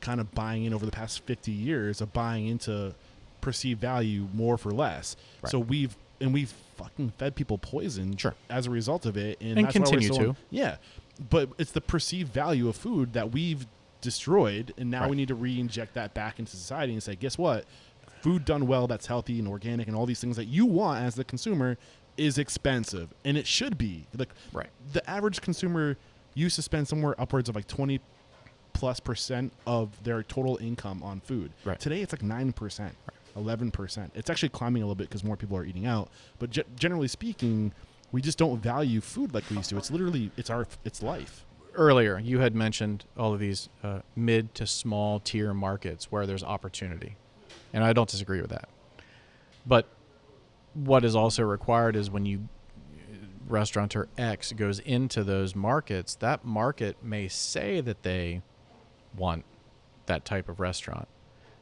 kind of buying in over the past 50 years of buying into perceived value more for less. Right. So we've fucking fed people poison as a result of it, and that's continue why to. Yeah, but it's the perceived value of food that we've destroyed, and now we need to re-inject that back into society and say, guess what? Food done well, that's healthy and organic and all these things that you want as the consumer is expensive, and it should be. Like, the average consumer used to spend somewhere upwards of like 20+% of their total income on food. Right. Today it's like 9%, 11%. It's actually climbing a little bit because more people are eating out. But generally speaking, we just don't value food like we used to. It's literally it's life. earlier you had mentioned all of these mid to small tier markets where there's opportunity, and I don't disagree with that. But what is also required is when restaurateur X goes into those markets, that market may say that they want that type of restaurant,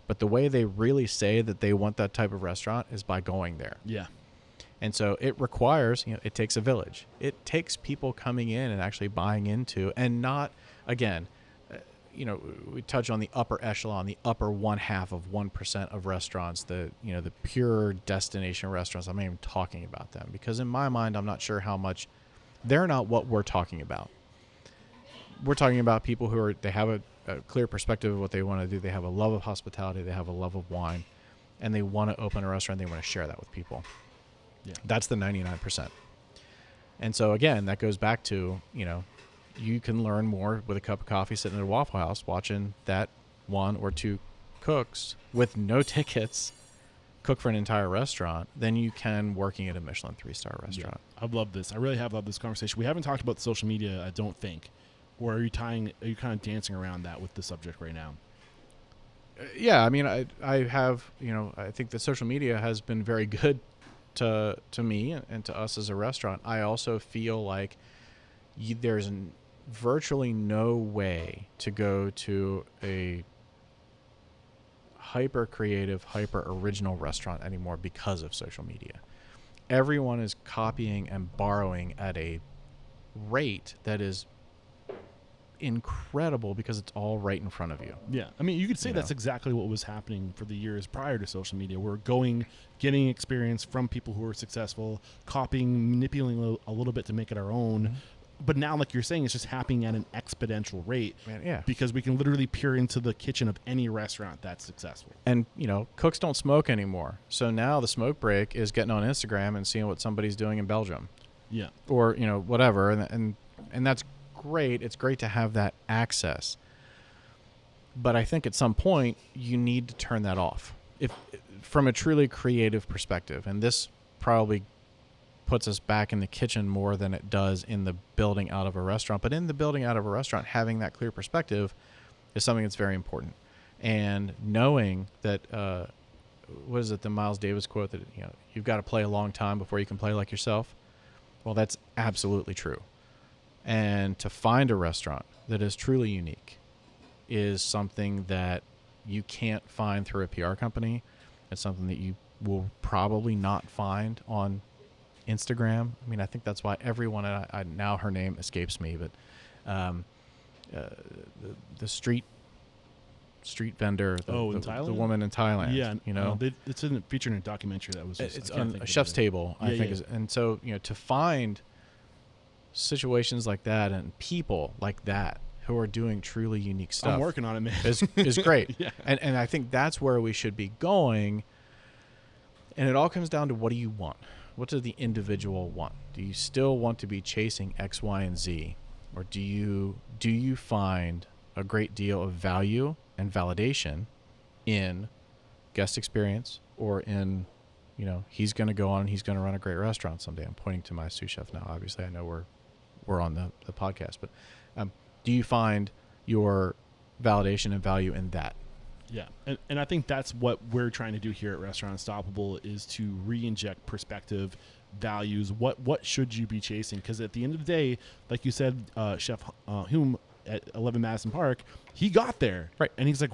but the way they really say that they want that type of restaurant is by going there. Yeah. And so it requires, it takes a village. It takes people coming in and actually buying into, and not, again, we touch on the upper echelon, the upper 1/2 of 1% of restaurants, the pure destination restaurants. I'm not even talking about them because in my mind, I'm not sure how much they're not what we're talking about. We're talking about people who they have a clear perspective of what they want to do. They have a love of hospitality. They have a love of wine, and they want to open a restaurant. They want to share that with people. Yeah. That's the 99%. And so again, that goes back to, you can learn more with a cup of coffee sitting at a Waffle House watching that 1 or 2 cooks with no tickets cook for an entire restaurant than you can working at a Michelin 3-star restaurant. Yeah. I've loved this. I really have loved this conversation. We haven't talked about social media, I don't think. Or are you kind of dancing around that with the subject right now? Yeah, I mean, I have, I think that social media has been very good to me and to us as a restaurant. I also feel like there's virtually no way to go to a hyper creative, hyper original restaurant anymore because of social media. Everyone is copying and borrowing at a rate that is incredible because it's all right in front of you. Yeah. I mean, you could say that's exactly what was happening for the years prior to social media. We're getting experience from people who are successful, copying, manipulating a little bit to make it our own. Mm-hmm. But now, like you're saying, it's just happening at an exponential rate. Yeah. Because we can literally peer into the kitchen of any restaurant that's successful. And, cooks don't smoke anymore. So now the smoke break is getting on Instagram and seeing what somebody's doing in Belgium. Yeah. Or, whatever. And that's great. It's great to have that access. But I think at some point you need to turn that off. If from a truly creative perspective, and this probably puts us back in the kitchen more than it does in the building out of a restaurant. But in the building out of a restaurant, having that clear perspective is something that's very important. And knowing that, what is it, the Miles Davis quote that, you've got to play a long time before you can play like yourself. Well, that's absolutely true. And to find a restaurant that is truly unique is something that you can't find through a PR company. It's something that you will probably not find on Instagram. I mean, I think that's why everyone, now her name escapes me, but the street vendor, the Thailand? The woman in Thailand. Yeah, it's featured in a documentary that was. It's on a chef's table, I think. And so, to find situations like that and people like that who are doing truly unique stuff. I'm working on it, man. is great. Yeah. And I think that's where we should be going. And it all comes down to, what do you want? What does the individual want? Do you still want to be chasing X, Y, and Z? Or do you find a great deal of value and validation in guest experience, or in, he's going to go on and he's going to run a great restaurant someday? I'm pointing to my sous chef now. Obviously, I know we're on the podcast, but do you find your validation and value in that? Yeah, and I think that's what we're trying to do here at Restaurant Unstoppable, is to re-inject perspective, values. What should you be chasing? Because at the end of the day, like you said, Chef Hume at 11 Madison Park, he got there. Right. And he's like,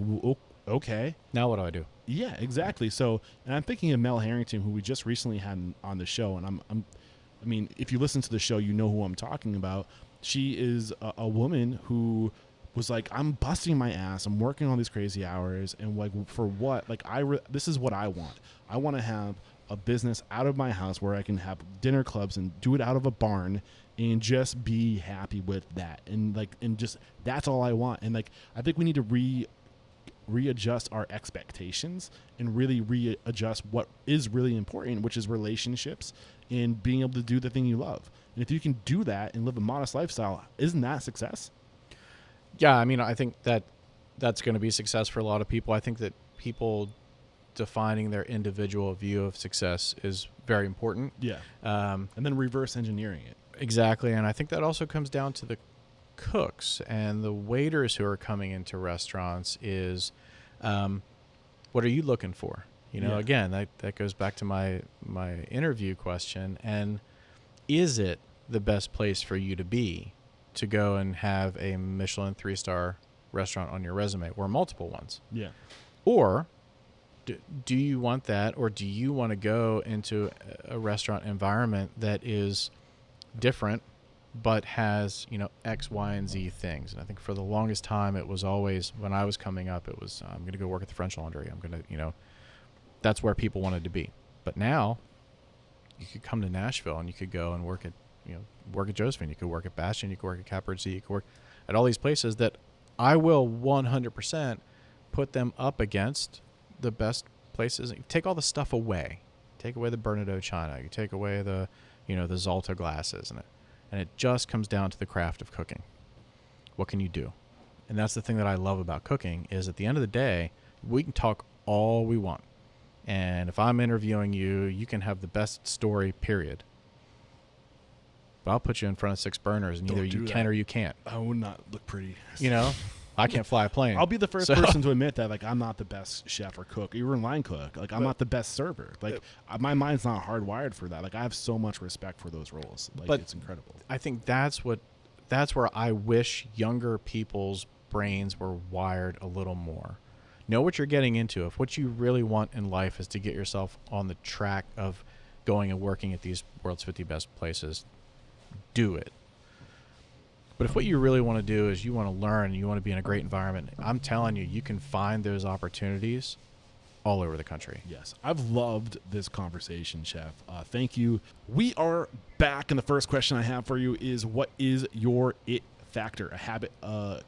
okay. Now what do I do? Yeah, exactly. So, and I'm thinking of Mel Harrington, who we just recently had on the show. And I mean, if you listen to the show, you know who I'm talking about. She is a woman who was like, I'm busting my ass. I'm working all these crazy hours. And like, for what? Like, this is what I want. I want to have a business out of my house where I can have dinner clubs and do it out of a barn and just be happy with that. And just, that's all I want. And like, I think we need to readjust our expectations and really readjust what is really important, which is relationships and being able to do the thing you love. And if you can do that and live a modest lifestyle, isn't that success? Yeah, I mean, I think that's going to be success for a lot of people. I think that people defining their individual view of success is very important. Yeah. And then reverse engineering it. Exactly. And I think that also comes down to cooks and the waiters who are coming into restaurants is, what are you looking for? Again, that goes back to my interview question. And is it the best place for you to be, to go and have a Michelin 3-star restaurant on your resume, or multiple ones? Yeah. Or do you want that, or do you want to go into a restaurant environment that is different but has, X, Y, and Z things? And I think for the longest time, it was always, when I was coming up, it was, I'm going to go work at the French Laundry. I'm going to, that's where people wanted to be. But now you could come to Nashville and you could go and work at Josephine. You could work at Bastion. You could work at Caperidge. You could work at all these places that I will 100% put them up against the best places. You take all the stuff away. Take away the Bernardo china. You take away the, the Zalta glasses, and it just comes down to the craft of cooking. What can you do? And that's the thing that I love about cooking, is at the end of the day, we can talk all we want. And if I'm interviewing you, you can have the best story, period. But I'll put you in front of 6 burners, and either you can or you can't. I would not look pretty. I can't fly a plane. I'll be the first person to admit that, I'm not the best chef or cook, even line cook. I'm not the best server. My mind's not hardwired for that. I have so much respect for those roles. But it's incredible. I think that's where I wish younger people's brains were wired a little more. Know what you're getting into. If what you really want in life is to get yourself on the track of going and working at these world's 50 best places, do it. But if what you really want to do is you want to learn, you want to be in a great environment, I'm telling you, you can find those opportunities all over the country. Yes. I've loved this conversation, Chef. Thank you. We are back, and the first question I have for you is, what is your it factor? A habit,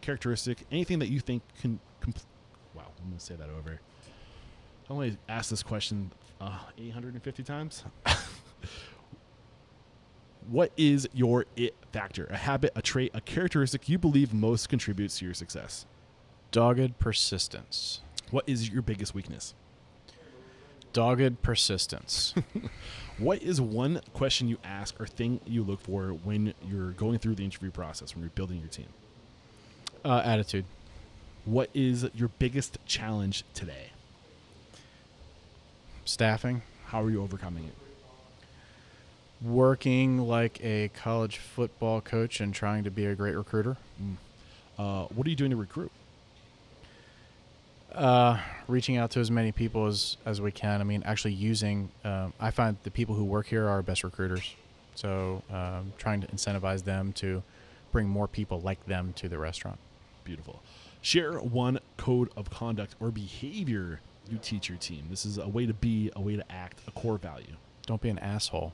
characteristic, anything that you think can wow, I'm going to say that over. I only asked this question 850 times. What is your it factor? A habit, a trait, a characteristic you believe most contributes to your success? Dogged persistence. What is your biggest weakness? Dogged persistence. What is one question you ask or thing you look for when you're going through the interview process, when you're building your team? Attitude. What is your biggest challenge today? Staffing. How are you overcoming it? Working like a college football coach and trying to be a great recruiter. What are you doing to recruit? Reaching out to as many people as we can. I mean, actually using, I find the people who work here are our best recruiters. So trying to incentivize them to bring more people like them to the restaurant. Beautiful. Share one code of conduct or behavior you teach your team. This is a way to be, a way to act, a core value. Don't be an asshole.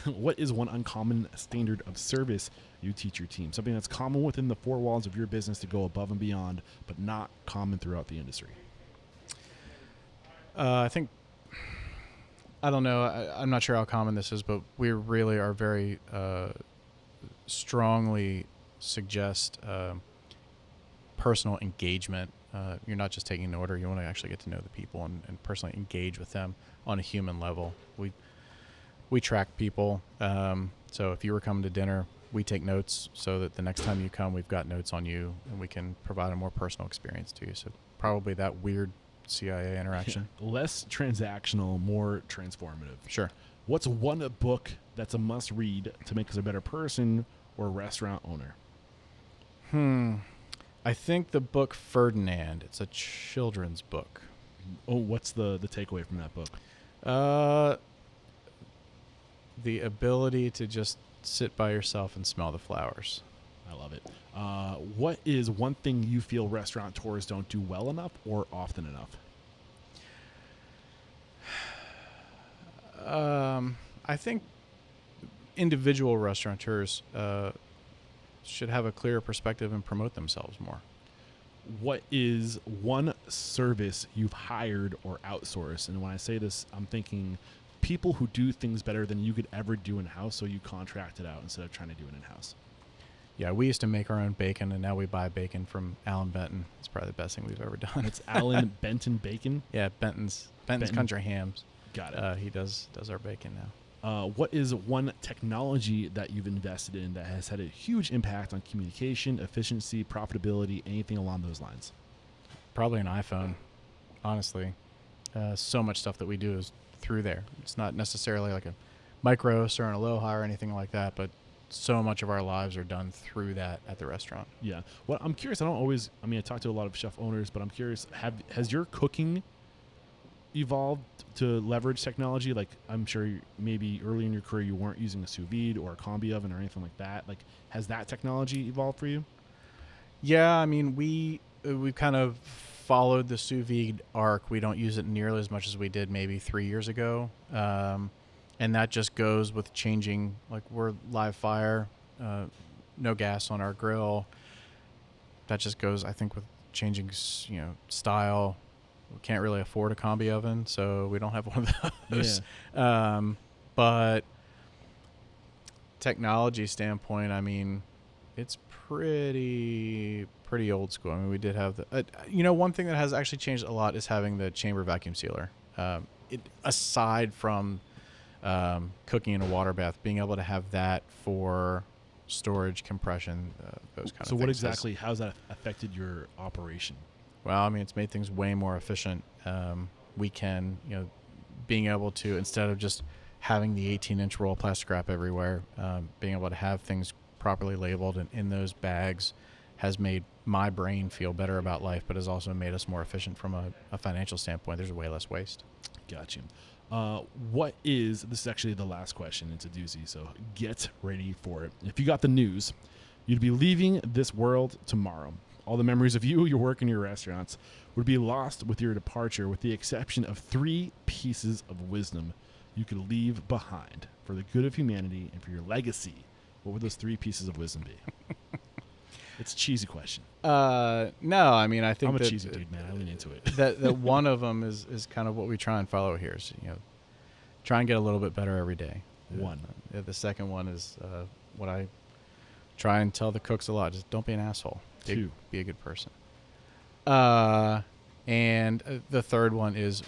What is one uncommon standard of service you teach your team? Something that's common within the 4 walls of your business to go above and beyond, but not common throughout the industry. I don't know. I'm not sure how common this is, but we really are very strongly suggest personal engagement. You're not just taking an order. You want to actually get to know the people and personally engage with them on a human level. We track people. So if you were coming to dinner, we take notes so that the next time you come, we've got notes on you and we can provide a more personal experience to you. So probably that weird CIA interaction. Less transactional, more transformative. Sure. What's one book that's a must read to make us a better person or restaurant owner? I think the book Ferdinand. It's a children's book. Oh, what's the takeaway from that book? The ability to just sit by yourself and smell the flowers. I love it. What is one thing you feel restaurateurs don't do well enough or often enough? I think individual restaurateurs should have a clearer perspective and promote themselves more. What is one service you've hired or outsourced? And when I say this, I'm thinking people who do things better than you could ever do in-house, so you contract it out instead of trying to do it in-house. Yeah, we used to make our own bacon, and now we buy bacon from Alan Benton. It's probably the best thing we've ever done. It's Alan Benton Bacon? Yeah, Benton's Country Hams. Got it. He does our bacon now. What is one technology that you've invested in that has had a huge impact on communication, efficiency, profitability, anything along those lines? Probably an iPhone, honestly. So much stuff that we do is through there. It's not necessarily like a Micros or an Aloha or anything like that, but so much of our lives are done through that at the restaurant. Yeah. Well, I'm curious. I talk to a lot of chef owners, but I'm curious, has your cooking evolved to leverage technology? Like, I'm sure maybe early in your career you weren't using a sous vide or a combi oven or anything like that. Like, has that technology evolved for you? Yeah, I mean, we kind of followed the sous vide arc. We don't use it nearly as much as we did maybe 3 years ago. And that just goes with changing, like, we're live fire, no gas on our grill. That just goes, I think, with changing, style. We can't really afford a combi oven, so we don't have one of those. Yeah. But technology standpoint, I mean, it's pretty old school. I mean, we did have the, one thing that has actually changed a lot is having the chamber vacuum sealer. Aside from cooking in a water bath, being able to have that for storage, compression, those kind of things. So what exactly, how's that affected your operation? Well, I mean, it's made things way more efficient. We can, being able to, instead of just having the 18-inch roll of plastic wrap everywhere, being able to have things properly labeled and in those bags has made my brain feel better about life, but has also made us more efficient from a financial standpoint. There's way less waste. Gotcha. This is actually the last question. It's a doozy, so get ready for it. If you got the news, you'd be leaving this world tomorrow. All the memories of you, your work, and your restaurants would be lost with your departure, with the exception of 3 pieces of wisdom you could leave behind for the good of humanity and for your legacy. What would those 3 pieces of wisdom be? It's a cheesy question. No, I mean, I think I'm a cheesy dude, man. I lean into it. that one of them is kind of what we try and follow here. Is, try and get a little bit better every day. One. The second one is what I try and tell the cooks a lot: just don't be an asshole. 2. Be a good person. And the third one is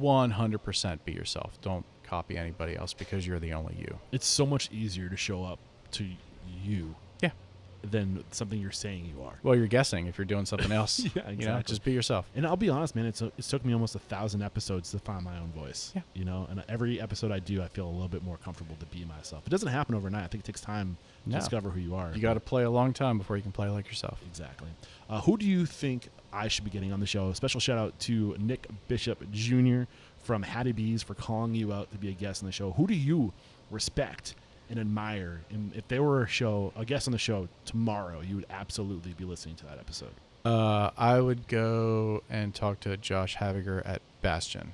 100% be yourself. Don't copy anybody else because you're the only you. It's so much easier to show up to you than something you're saying you are. Well, you're guessing if you're doing something else. Yeah, exactly. Just be yourself. And I'll be honest, man, it took me almost 1,000 episodes to find my own voice. Yeah. And every episode I do, I feel a little bit more comfortable to be myself. It doesn't happen overnight. I think it takes time to discover who you are. You got to play a long time before you can play like yourself. Exactly. Who do you think I should be getting on the show? A special shout out to Nick Bishop Jr. from Hattie B's for calling you out to be a guest on the show. Who do you respect and admire? And if there were a guest on the show tomorrow, you would absolutely be listening to that episode. I would go and talk to Josh Haviger at Bastion.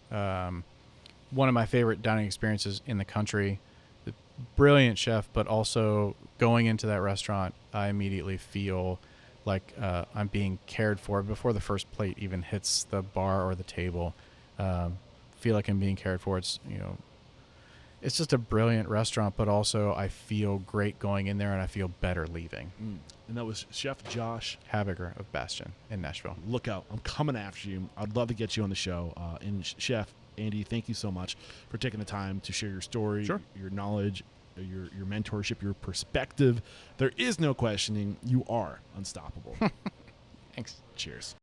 One of my favorite dining experiences in the country. The brilliant chef, but also going into that restaurant, I immediately feel like I'm being cared for before the first plate even hits the bar or the table. Feel like I'm being cared for. It's just a brilliant restaurant, but also I feel great going in there and I feel better leaving. And that was Chef Josh Haviger of Bastion in Nashville. Look out. I'm coming after you. I'd love to get you on the show. And Chef Andy, thank you so much for taking the time to share your story, your knowledge, your mentorship, your perspective. There is no questioning. You are unstoppable. Thanks. Cheers.